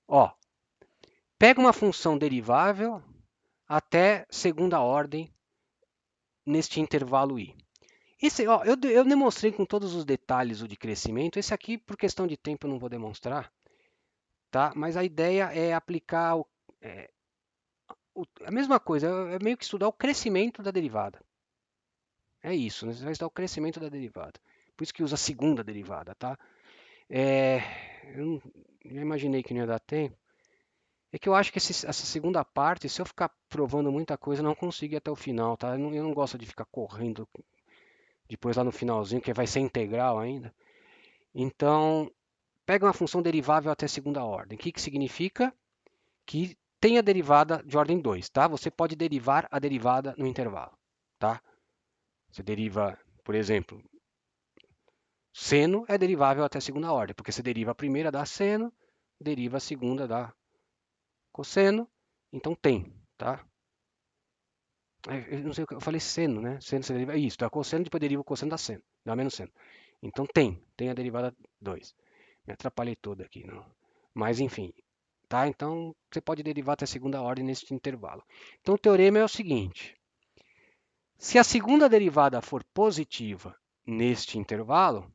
Ó, pega uma função derivável até segunda ordem neste intervalo i. Esse, ó, eu demonstrei com todos os detalhes o de crescimento. Esse aqui, por questão de tempo, eu não vou demonstrar, tá? Mas a ideia é aplicar a mesma coisa, é meio que estudar o crescimento da derivada. É isso, né? Você vai estudar o crescimento da derivada. Por isso que usa a segunda derivada, tá? É, eu já imaginei que não ia dar tempo. É que eu acho que essa segunda parte, se eu ficar provando muita coisa, eu não consigo ir até o final, tá? Eu não gosto de ficar correndo depois lá no finalzinho, que vai ser integral ainda. Então, pega uma função derivável até segunda ordem. O que significa? Que tem a derivada de ordem 2, tá? Você pode derivar a derivada no intervalo, tá? Você deriva, por exemplo, seno é derivável até segunda ordem, porque você deriva a primeira da seno, deriva a segunda da cosseno, então tem, tá? Eu não sei o que eu falei seno, né? Seno você deriva isso, da cosseno, depois deriva o cosseno da seno, dá menos seno. Então tem a derivada 2. Me atrapalhei todo aqui, não. Mas enfim, tá? Então você pode derivar até segunda ordem nesse intervalo. Então o teorema é o seguinte: se a segunda derivada for positiva neste intervalo,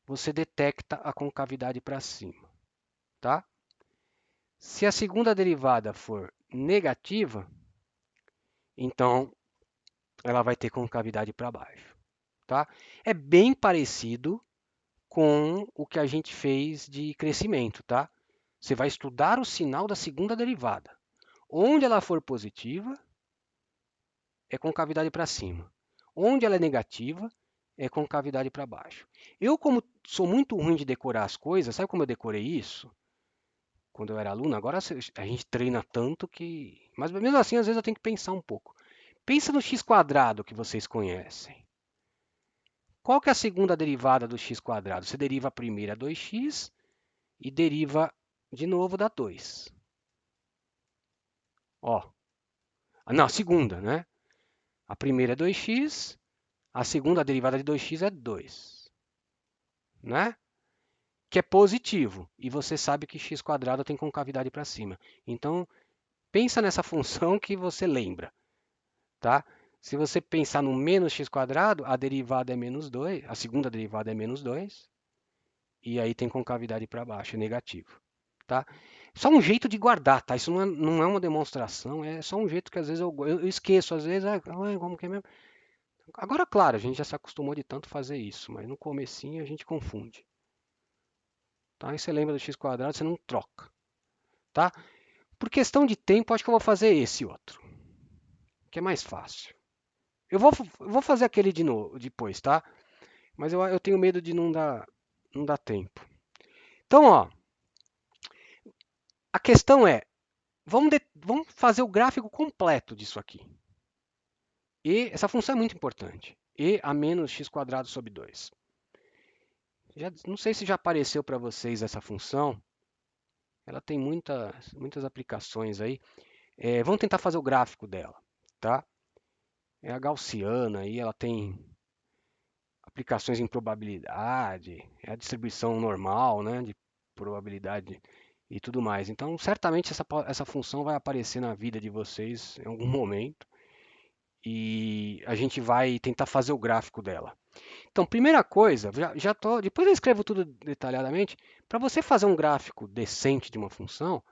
você detecta a concavidade para cima, tá? Se a segunda derivada for negativa, então ela vai ter concavidade para baixo, tá? É bem parecido com o que a gente fez de crescimento, tá? Você vai estudar o sinal da segunda derivada. Onde ela for positiva, é concavidade para cima. Onde ela é negativa, é concavidade para baixo. Eu, como sou muito ruim de decorar as coisas, sabe como eu decorei isso? Quando eu era aluno, agora a gente treina tanto que. Mas mesmo assim, às vezes eu tenho que pensar um pouco. Pensa no x quadrado que vocês conhecem. Qual que é a segunda derivada do x quadrado? Você deriva a primeira 2x e deriva de novo da 2. Ó, não, a segunda, né? A primeira é 2x, a segunda derivada de 2x é 2, né? Que é positivo, e você sabe que x quadrado tem concavidade para cima. Então, pensa nessa função que você lembra, tá? Se você pensar no menos x quadrado, a derivada é menos 2, a segunda derivada é menos 2, e aí tem concavidade para baixo, é negativo, tá? Só um jeito de guardar, tá? Isso não é uma demonstração, é só um jeito que às vezes eu esqueço, às vezes, como que é mesmo? Agora, claro, a gente já se acostumou de tanto fazer isso, mas no comecinho a gente confunde. Tá? Aí você lembra do x quadrado, você não troca, tá? Por questão de tempo, acho que eu vou fazer esse outro, que é mais fácil. Eu vou fazer aquele de novo depois, tá? Mas eu tenho medo de não dar tempo. Então, ó, a questão é, vamos fazer o gráfico completo disso aqui. E essa função é muito importante. E a menos x quadrado sobre 2. Não sei se já apareceu para vocês essa função. Ela tem muitas aplicações aí. Vamos tentar fazer o gráfico dela, tá? É a gaussiana aí, ela tem aplicações em probabilidade, é a distribuição normal, né, de probabilidade e tudo mais. Então, certamente essa função vai aparecer na vida de vocês em algum momento e a gente vai tentar fazer o gráfico dela. Então, primeira coisa, depois eu escrevo tudo detalhadamente. Para você fazer um gráfico decente de uma função,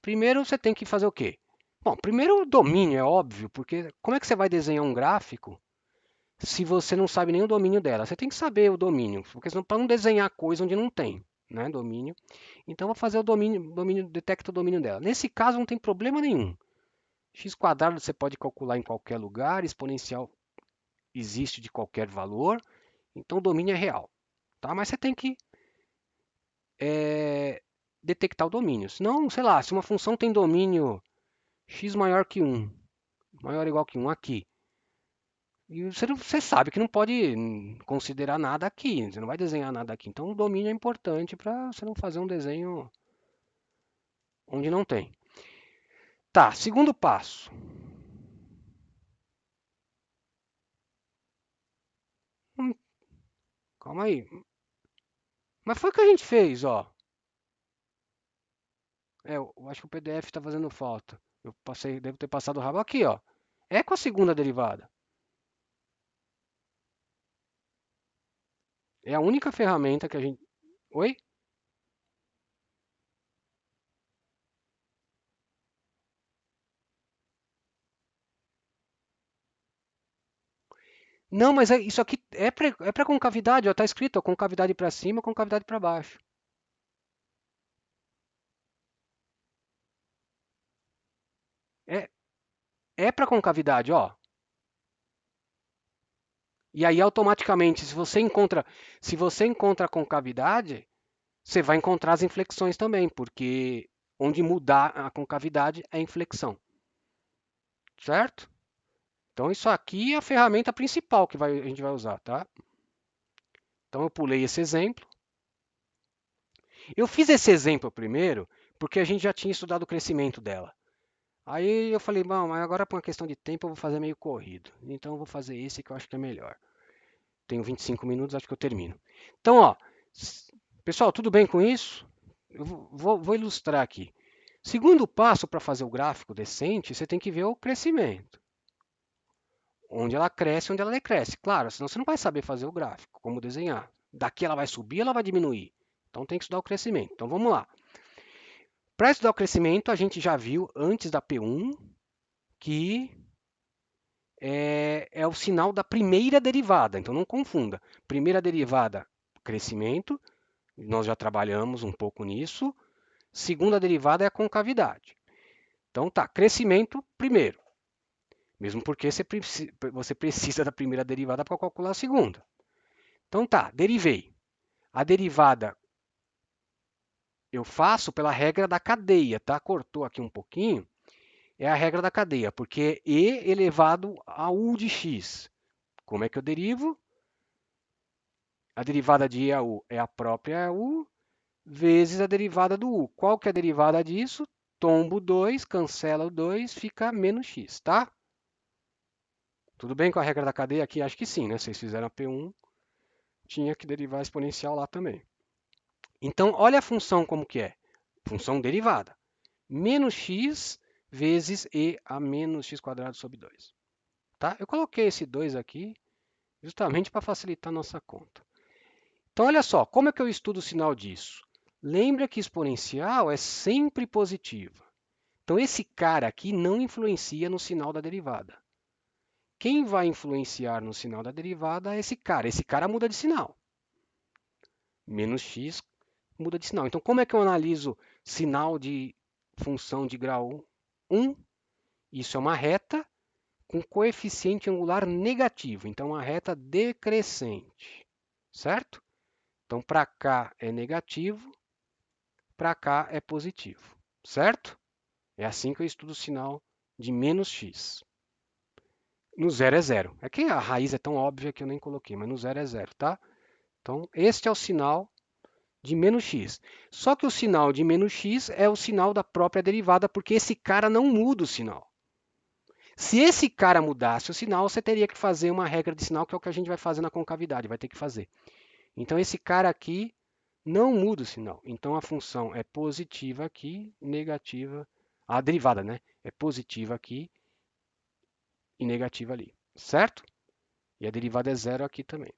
primeiro você tem que fazer o quê? Bom, primeiro o domínio, é óbvio, porque como é que você vai desenhar um gráfico se você não sabe nem o domínio dela? Você tem que saber o domínio, porque senão para não desenhar coisa onde não tem, né, domínio. Então vou fazer o domínio, detecta o domínio dela. Nesse caso não tem problema nenhum. X quadrado você pode calcular em qualquer lugar, exponencial existe de qualquer valor, então o domínio é real, tá? Mas você tem que detectar o domínio. Senão, sei lá, se uma função tem domínio x maior que 1, maior ou igual que 1 aqui, E você sabe que não pode considerar nada aqui, você não vai desenhar nada aqui. Então o domínio é importante para você não fazer um desenho onde não tem. Tá, segundo passo. Hum, calma aí. Mas foi o que a gente fez, ó. Eu acho que o PDF está fazendo falta. Eu passei, devo ter passado o rabo aqui, ó. É com a segunda derivada. É a única ferramenta que a gente. Oi? Não, mas isso aqui é para concavidade, ó. Tá escrito, ó, concavidade para cima, concavidade para baixo. É, é para concavidade, ó. E aí automaticamente, se você encontra a concavidade, você vai encontrar as inflexões também, porque onde mudar a concavidade é a inflexão, certo? Então isso aqui é a ferramenta principal que a gente vai usar, tá? Então eu pulei esse exemplo. Eu fiz esse exemplo primeiro porque a gente já tinha estudado o crescimento dela. Aí eu falei, bom, mas agora por uma questão de tempo eu vou fazer meio corrido. Então eu vou fazer esse que eu acho que é melhor. Tenho 25 minutos, acho que eu termino. Então, ó, pessoal, tudo bem com isso? Eu vou ilustrar aqui. Segundo passo para fazer o gráfico decente, você tem que ver o crescimento. Onde ela cresce, onde ela decresce. Claro, senão você não vai saber fazer o gráfico, como desenhar. Daqui ela vai subir, ela vai diminuir. Então tem que estudar o crescimento. Então vamos lá. Para estudar o crescimento, a gente já viu antes da P1 que é o sinal da primeira derivada. Então não confunda. Primeira derivada, crescimento. Nós já trabalhamos um pouco nisso. Segunda derivada é a concavidade. Então tá, crescimento primeiro. Mesmo porque você precisa da primeira derivada para calcular a segunda. Então tá, derivei. A derivada eu faço pela regra da cadeia, tá? Cortou aqui um pouquinho. É a regra da cadeia, porque é e elevado a u de x. Como é que eu derivo? A derivada de e a u é a própria u vezes a derivada do u. Qual que é a derivada disso? Tombo 2, cancela o 2, fica menos x, tá? Tudo bem com a regra da cadeia aqui? Acho que sim, né? Vocês fizeram a P1, tinha que derivar a exponencial lá também. Então, olha a função como que é. Função derivada. Menos x vezes e a menos x quadrado sobre 2. Tá? Eu coloquei esse 2 aqui justamente para facilitar a nossa conta. Então, olha só, como é que eu estudo o sinal disso? Lembra que exponencial é sempre positiva. Então, esse cara aqui não influencia no sinal da derivada. Quem vai influenciar no sinal da derivada é esse cara. Esse cara muda de sinal. Menos x muda de sinal. Então, como é que eu analiso sinal de função de grau 1? Isso é uma reta com coeficiente angular negativo. Então, uma reta decrescente, certo? Então, para cá é negativo, para cá é positivo, certo? É assim que eu estudo o sinal de menos x. No zero é zero. É que a raiz é tão óbvia que eu nem coloquei, mas no zero é zero, tá? Então, este é o sinal de menos x. Só que o sinal de menos x é o sinal da própria derivada, porque esse cara não muda o sinal. Se esse cara mudasse o sinal, você teria que fazer uma regra de sinal, que é o que a gente vai fazer na concavidade, vai ter que fazer. Então, esse cara aqui não muda o sinal. Então, a função é positiva aqui, negativa. A derivada, né? É positiva aqui e negativa ali, certo? E a derivada é zero aqui também.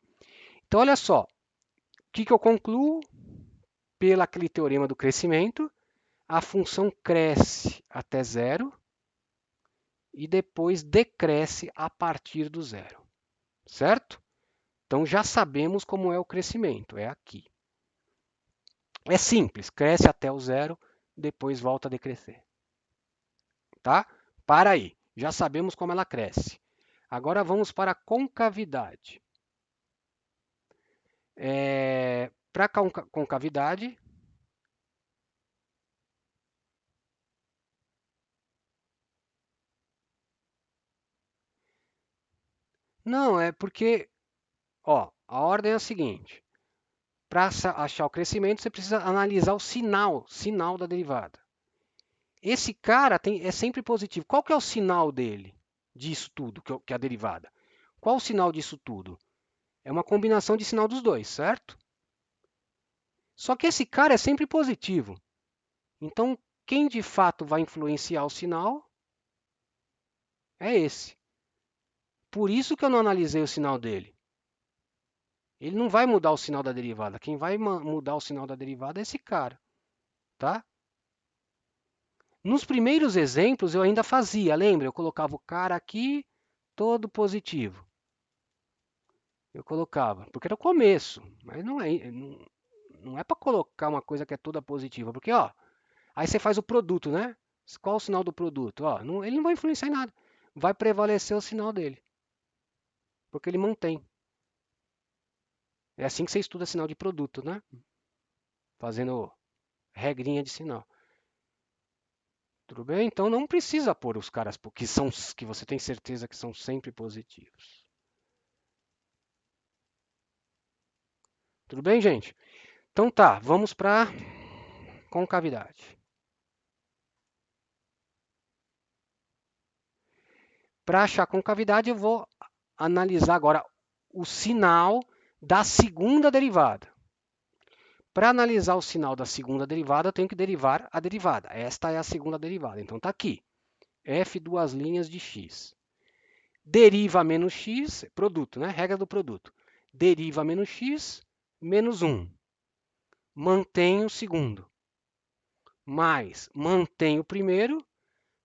Então, olha só. O que eu concluo? Pelo aquele teorema do crescimento, a função cresce até zero e depois decresce a partir do zero, certo? Então já sabemos como é o crescimento, é aqui. É simples, cresce até o zero, depois volta a decrescer, tá? Para aí, já sabemos como ela cresce. Agora vamos para a concavidade. Para a concavidade, Não, é porque, ó, a ordem é a seguinte. Para achar o crescimento, você precisa analisar o sinal da derivada. Esse cara é sempre positivo. Qual que é o sinal dele, disso tudo, que é a derivada? Qual o sinal disso tudo? É uma combinação de sinal dos dois, certo? Só que esse cara é sempre positivo. Então, quem de fato vai influenciar o sinal é esse. Por isso que eu não analisei o sinal dele. Ele não vai mudar o sinal da derivada. Quem vai mudar o sinal da derivada é esse cara, tá? Nos primeiros exemplos eu ainda fazia, lembra? Eu colocava o cara aqui todo positivo. Eu colocava, porque era o começo, mas não é para colocar uma coisa que é toda positiva, porque ó, aí você faz o produto, né? Qual o sinal do produto? Ó, ele não vai influenciar em nada. Vai prevalecer o sinal dele, porque ele mantém. É assim que você estuda sinal de produto, né? Fazendo regrinha de sinal. Tudo bem? Então não precisa pôr os caras que você tem certeza que são sempre positivos. Tudo bem, gente? Então tá, vamos para concavidade. Para achar concavidade, eu vou analisar agora o sinal da segunda derivada. Para analisar o sinal da segunda derivada, eu tenho que derivar a derivada. Esta é a segunda derivada. Então está aqui. F duas linhas de x. Deriva menos x, produto, né? Regra do produto. Deriva menos x, menos 1. Mantém o segundo. Mais mantém o primeiro,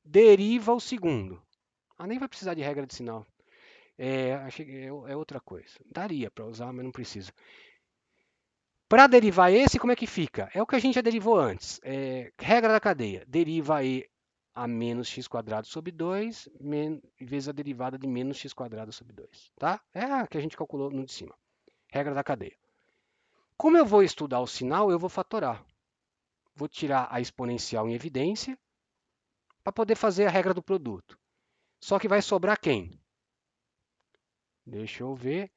deriva o segundo. Ah, nem vai precisar de regra de sinal. É outra coisa. Daria para usar, mas não precisa. Para derivar esse, como é que fica? É o que a gente já derivou antes. Regra da cadeia. Deriva e a menos x quadrado sobre 2 vezes a derivada de menos x quadrado sobre 2. Tá? É a que a gente calculou no de cima. Regra da cadeia. Como eu vou estudar o sinal, eu vou fatorar. Vou tirar a exponencial em evidência para poder fazer a regra do produto. Só que vai sobrar quem? Deixa eu ver.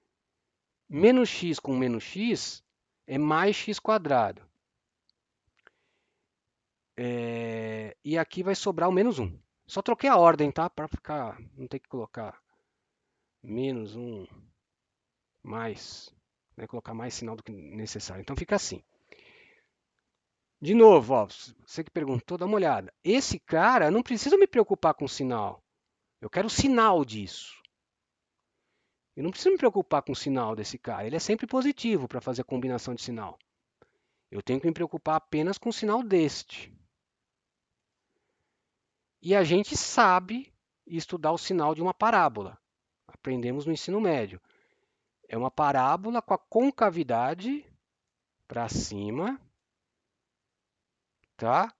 Menos x com menos x é mais x quadrado. E aqui vai sobrar o menos 1. Só troquei a ordem, tá? Para ficar, não ter que colocar menos 1, mais, né? Colocar mais sinal do que necessário. Então fica assim. De novo, ó, você que perguntou, dá uma olhada. Esse cara, não precisa me preocupar com o sinal. Eu quero o sinal disso. Eu não preciso me preocupar com o sinal desse cara. Ele é sempre positivo para fazer a combinação de sinal. Eu tenho que me preocupar apenas com o sinal deste. E a gente sabe estudar o sinal de uma parábola. Aprendemos no ensino médio. É uma parábola com a concavidade para cima, tá?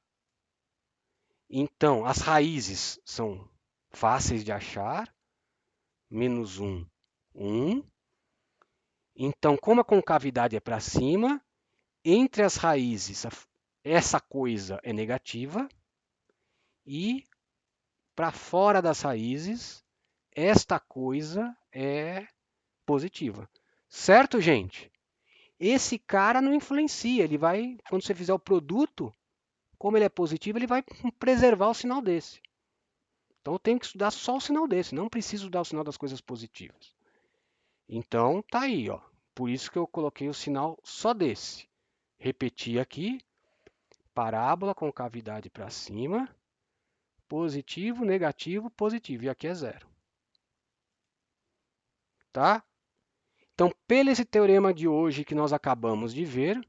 Então, as raízes são fáceis de achar. Menos 1, 1. Então, como a concavidade é para cima, entre as raízes, essa coisa é negativa. E para fora das raízes, esta coisa é positiva. Certo, gente? Esse cara não influencia. Ele vai, quando você fizer o produto, como ele é positivo, ele vai preservar o sinal desse. Então eu tenho que estudar só o sinal desse, não preciso estudar o sinal das coisas positivas. Então tá aí, ó. Por isso que eu coloquei o sinal só desse. Repeti aqui, parábola com cavidade para cima, positivo, negativo, positivo. E aqui é zero. Tá? Então, pelo esse teorema de hoje que nós acabamos de ver,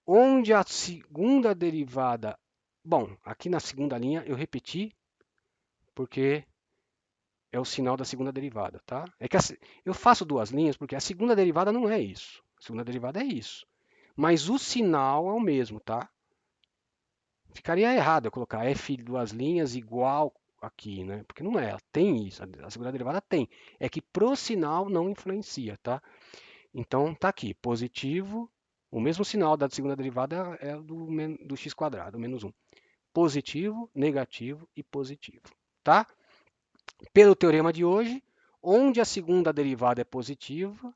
onde a segunda derivada... Bom, aqui na segunda linha eu repeti, porque é o sinal da segunda derivada, tá? É que eu faço duas linhas porque a segunda derivada não é isso. A segunda derivada é isso. Mas o sinal é o mesmo, tá? Ficaria errado eu colocar f duas linhas igual aqui, né? Porque não é, ela tem isso, a segunda derivada tem. É que pro sinal não influencia, tá? Então tá aqui, positivo, o mesmo sinal da segunda derivada é do x quadrado, menos 1. Positivo, negativo e positivo, tá? Pelo teorema de hoje, Onde a segunda derivada é positiva,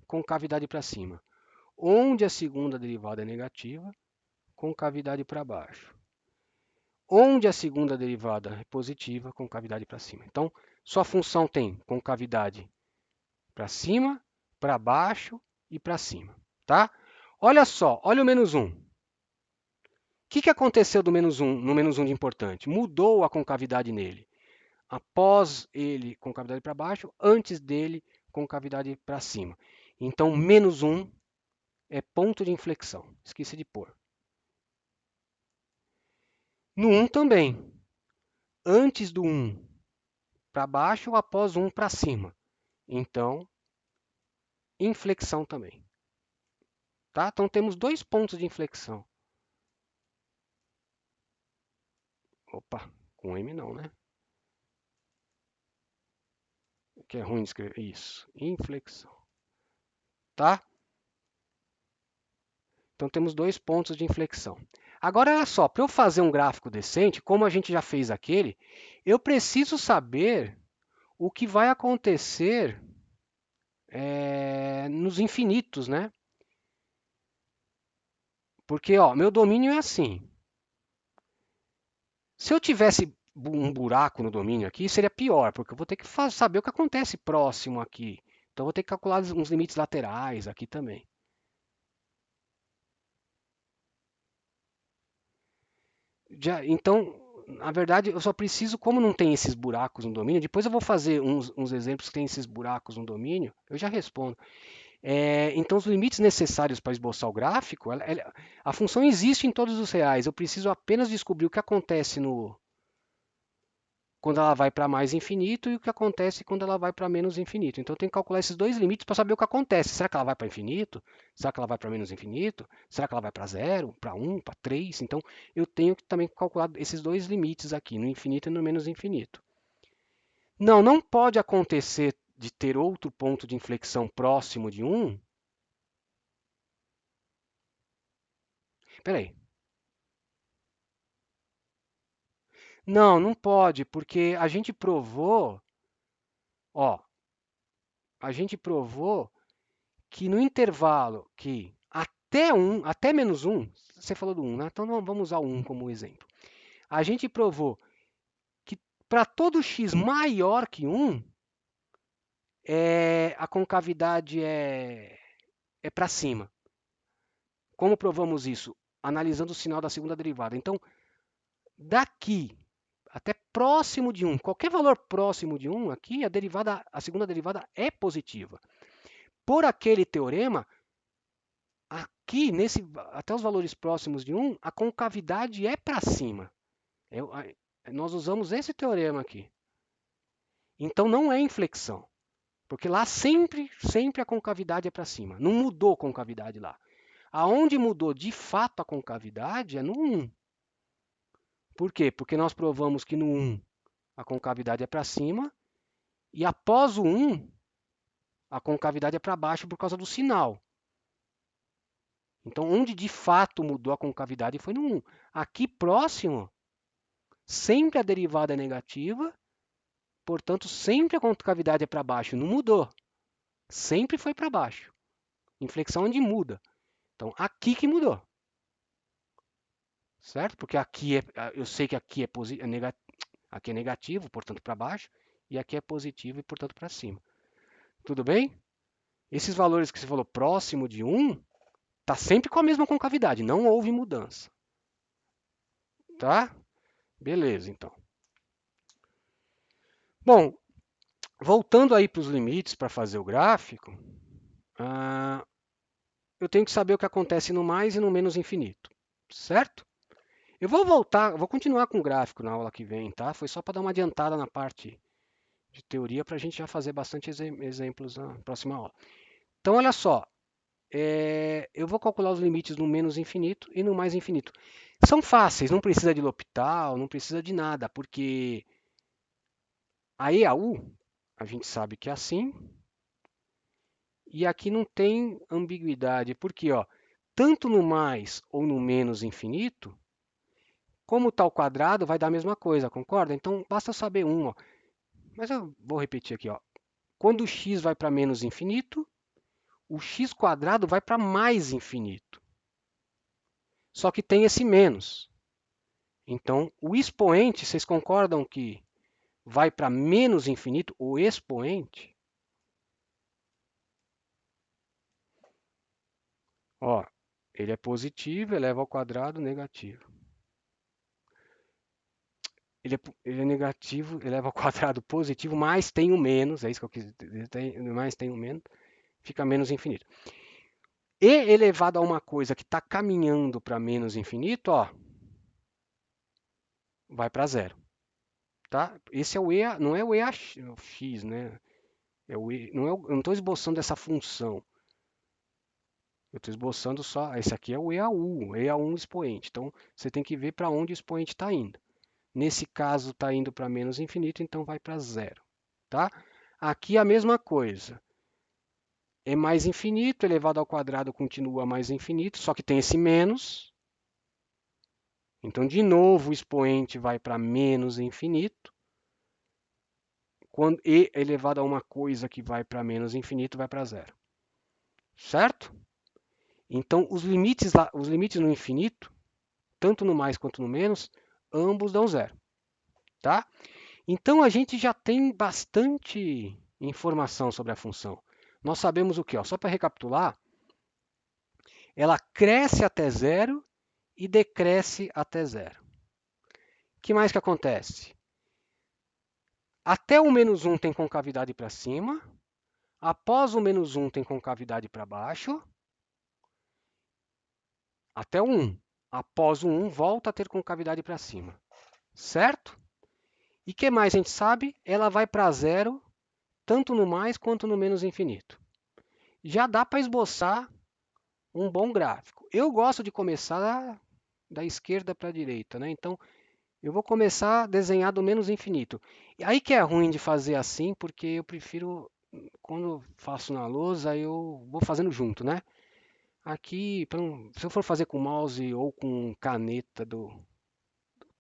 concavidade para cima. Onde a segunda derivada é negativa, concavidade para baixo. Onde a segunda derivada é positiva, concavidade para cima. Então, sua função tem concavidade para cima, para baixo e para cima, tá? Olha só, olha o menos 1. O que aconteceu do menos 1, no menos 1 de importante? Mudou a concavidade nele. Após ele, concavidade para baixo, antes dele, concavidade para cima. Então, menos 1 é ponto de inflexão. Esqueci de pôr. No 1 também. Antes do 1 para baixo, após 1 para cima. Então, inflexão também. Tá? Então, temos dois pontos de inflexão. Opa, com M não, né? Que é ruim de escrever. Isso, inflexão. Tá? Então, temos dois pontos de inflexão. Agora, olha só, para eu fazer um gráfico decente, como a gente já fez aquele, eu preciso saber o que vai acontecer nos infinitos, né? Porque, ó, meu domínio é assim. Se eu tivesse um buraco no domínio aqui, seria pior, porque eu vou ter que saber o que acontece próximo aqui. Então, eu vou ter que calcular uns limites laterais aqui também. Então, na verdade, eu só preciso, como não tem esses buracos no domínio, depois eu vou fazer uns exemplos que tem esses buracos no domínio, eu já respondo. Então, os limites necessários para esboçar o gráfico, a função existe em todos os reais, eu preciso apenas descobrir o que acontece quando ela vai para mais infinito e o que acontece quando ela vai para menos infinito. Então, eu tenho que calcular esses dois limites para saber o que acontece. Será que ela vai para infinito? Será que ela vai para menos infinito? Será que ela vai para zero, para 1, para 3? Então, eu tenho que também calcular esses dois limites aqui, no infinito e no menos infinito. Não, não pode acontecer de ter outro ponto de inflexão próximo de 1. Espera aí. Não, não pode, porque a gente provou, ó, a gente provou que no intervalo que até 1, até menos 1, você falou do 1, né? Então vamos usar o 1 como exemplo. A gente provou que para todo x maior que 1, a concavidade é para cima. Como provamos isso? Analisando o sinal da segunda derivada. Então, daqui até próximo de 1, qualquer valor próximo de 1, aqui a segunda derivada é positiva. Por aquele teorema, aqui, até os valores próximos de 1, a concavidade é para cima. Nós usamos esse teorema aqui. Então não é inflexão, porque lá sempre a concavidade é para cima. Não mudou a concavidade lá. Aonde mudou de fato a concavidade é no 1. Por quê? Porque nós provamos que no 1 a concavidade é para cima e após o 1 a concavidade é para baixo por causa do sinal. Então, onde de fato mudou a concavidade foi no 1. Aqui próximo, sempre a derivada é negativa, portanto, sempre a concavidade é para baixo. Não mudou. Sempre foi para baixo. Inflexão onde muda. Então, aqui que mudou. Certo? Porque aqui eu sei que aqui aqui é negativo, portanto, para baixo, e aqui é positivo e, portanto, para cima. Tudo bem? Esses valores que você falou próximo de 1, está sempre com a mesma concavidade, não houve mudança. Tá? Beleza, então. Bom, voltando aí para os limites para fazer o gráfico, eu tenho que saber o que acontece no mais e no menos infinito, certo? Eu vou continuar com o gráfico na aula que vem, tá? Foi só para dar uma adiantada na parte de teoria para a gente já fazer bastante exemplos na próxima aula. Então, olha só, eu vou calcular os limites no menos infinito e no mais infinito. São fáceis, não precisa de L'Hopital, não precisa de nada, porque a E a U, a gente sabe que é assim, e aqui não tem ambiguidade, porque ó, tanto no mais ou no menos infinito, como está ao quadrado, vai dar a mesma coisa, concorda? Então, basta saber um. Ó. Mas eu vou repetir aqui. Ó. Quando o x vai para menos infinito, o x² vai para mais infinito. Só que tem esse menos. Então, o expoente, vocês concordam que vai para menos infinito, o expoente? Ó, ele é positivo, eleva ao quadrado, negativo. Ele é negativo, eleva ao quadrado positivo, mas tem o menos, é isso que eu quis dizer, mais tem o menos, fica menos infinito. E elevado a uma coisa que está caminhando para menos infinito, ó, vai para zero. Tá? Esse é o EA, não é o EAX, né? Eu não estou esboçando essa função. Eu estou esboçando só. Esse aqui é o EAU, EA1 expoente. Então você tem que ver para onde o expoente está indo. Nesse caso está indo para menos infinito, então vai para zero. Tá? Aqui a mesma coisa. É mais infinito, elevado ao quadrado continua mais infinito, só que tem esse menos. Então, de novo, o expoente vai para menos infinito. Quando e elevado a uma coisa que vai para menos infinito, vai para zero. Certo? Então, os limites no infinito, tanto no mais quanto no menos, ambos dão zero. Tá? Então, a gente já tem bastante informação sobre a função. Nós sabemos o que? Só para recapitular, ela cresce até zero e decresce até zero. O que mais que acontece? Até o menos 1 tem concavidade para cima, após o menos 1 tem concavidade para baixo, até o 1. Após o 1, volta a ter concavidade para cima. Certo? E o que mais a gente sabe? Ela vai para zero, tanto no mais quanto no menos infinito. Já dá para esboçar um bom gráfico. Eu gosto de começar da esquerda para a direita, né? Então, eu vou começar a desenhar do menos infinito. E aí que é ruim de fazer assim, porque eu prefiro, quando faço na lousa, eu vou fazendo junto, né? Aqui, se eu for fazer com mouse ou com caneta do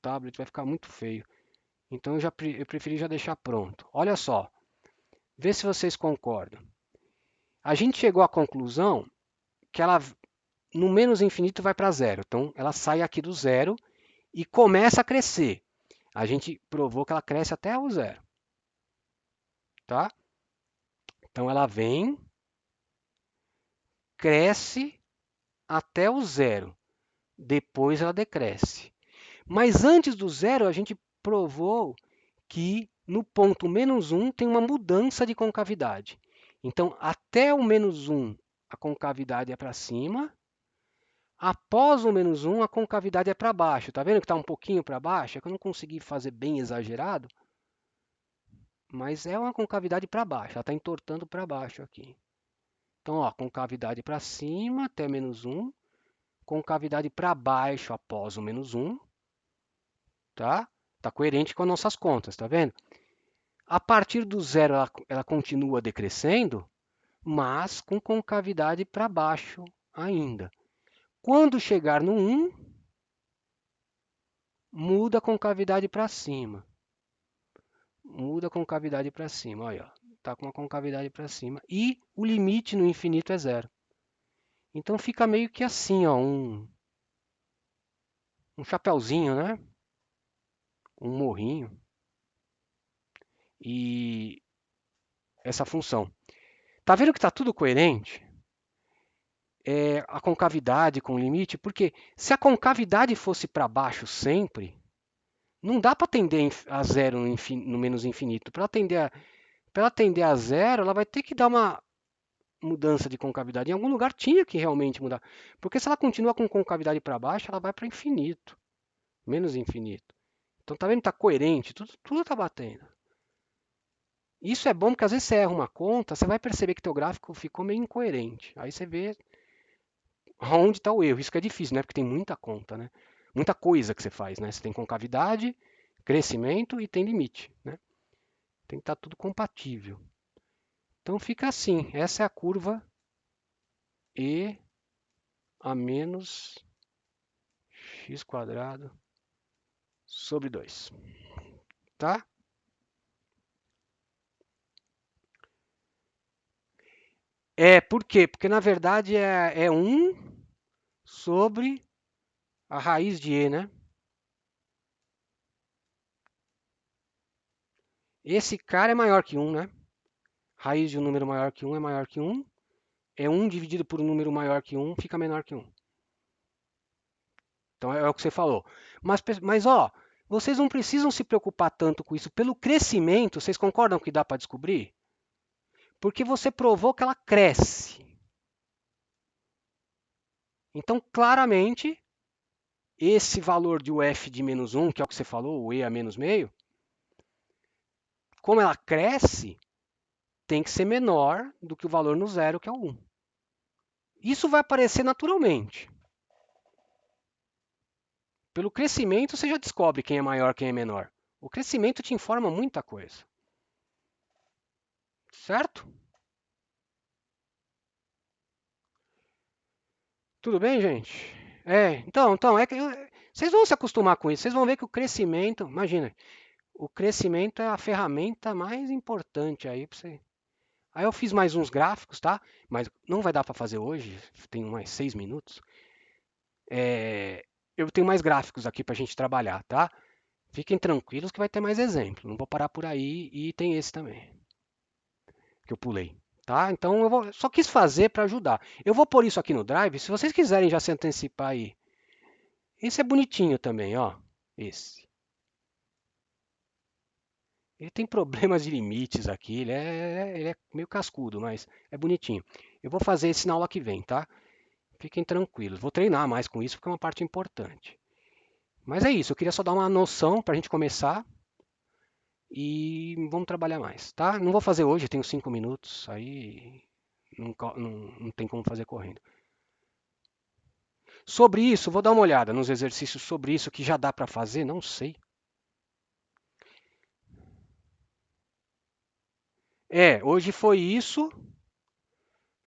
tablet, vai ficar muito feio. Então eu preferi já deixar pronto. Olha só, vê se vocês concordam. A gente chegou à conclusão que ela no menos infinito vai para zero. Então ela sai aqui do zero e começa a crescer. A gente provou que ela cresce até o zero. Tá? Então ela vem, cresce até o zero. Depois ela decresce. Mas antes do zero, a gente provou que no ponto menos 1 tem uma mudança de concavidade. Então, até o menos 1, a concavidade é para cima. Após o menos 1, a concavidade é para baixo. Está vendo que está um pouquinho para baixo? É que eu não consegui fazer bem exagerado, mas é uma concavidade para baixo. Ela está entortando para baixo aqui. Então, ó, concavidade para cima até menos 1, concavidade para baixo após o menos 1. Tá? Tá coerente com as nossas contas, tá vendo? A partir do zero, ela continua decrescendo, mas com concavidade para baixo ainda. Quando chegar no 1, muda a concavidade para cima. Muda a concavidade para cima. Olha, está com a concavidade para cima. E o limite no infinito é zero. Então fica meio que assim, ó, um chapéuzinho, né? Um morrinho. E essa função. Tá vendo que está tudo coerente? A concavidade com o limite, porque se a concavidade fosse para baixo sempre, não dá para tender a zero no menos infinito. Para ela tender a zero, ela vai ter que dar uma mudança de concavidade. Em algum lugar tinha que realmente mudar. Porque se ela continua com concavidade para baixo, ela vai para infinito, menos infinito. Então tá vendo que está coerente, tudo está batendo. Isso é bom porque às vezes você erra uma conta, você vai perceber que teu gráfico ficou meio incoerente. Aí você vê onde está o erro. Isso que é difícil, né? Porque tem muita conta, né? Muita coisa que você faz, né? Você tem concavidade, crescimento e tem limite, né? Tem que estar tudo compatível. Então fica assim, essa é a curva E a menos x² sobre 2, tá? Por quê? Porque na verdade é 1 sobre a raiz de E, né? Esse cara é maior que 1, né? Raiz de um número maior que 1 é maior que 1. É 1 dividido por um número maior que 1 fica menor que 1. Então é o que você falou. Mas ó, vocês não precisam se preocupar tanto com isso. Pelo crescimento, vocês concordam que dá para descobrir? Porque você provou que ela cresce. Então, claramente, esse valor de UF de menos 1, que é o que você falou, o E a menos meio, como ela cresce, tem que ser menor do que o valor no zero, que é o 1. Isso vai aparecer naturalmente. Pelo crescimento, você já descobre quem é maior, quem é menor. O crescimento te informa muita coisa. Certo? Tudo bem, gente? Então é que vocês vão se acostumar com isso. Vocês vão ver que o crescimento, imagina, o crescimento é a ferramenta mais importante aí para você. Aí eu fiz mais uns gráficos, tá? Mas não vai dar para fazer hoje, tem mais 6 minutos. É, eu tenho mais gráficos aqui para a gente trabalhar, tá? Fiquem tranquilos que vai ter mais exemplo. Não vou parar por aí e tem esse também que eu pulei. Tá? Então só quis fazer para ajudar. Eu vou pôr isso aqui no Drive. Se vocês quiserem já se antecipar aí. Esse é bonitinho também, ó. Esse. Ele tem problemas de limites aqui. Ele é meio cascudo, mas é bonitinho. Eu vou fazer esse na aula que vem, tá? Fiquem tranquilos. Vou treinar mais com isso porque é uma parte importante. Mas é isso. Eu queria só dar uma noção para a gente começar e vamos trabalhar mais, tá? Não vou fazer hoje. Tenho 5 minutos. Aí não tem como fazer correndo. Sobre isso, vou dar uma olhada nos exercícios sobre isso que já dá para fazer, não sei. Hoje foi isso.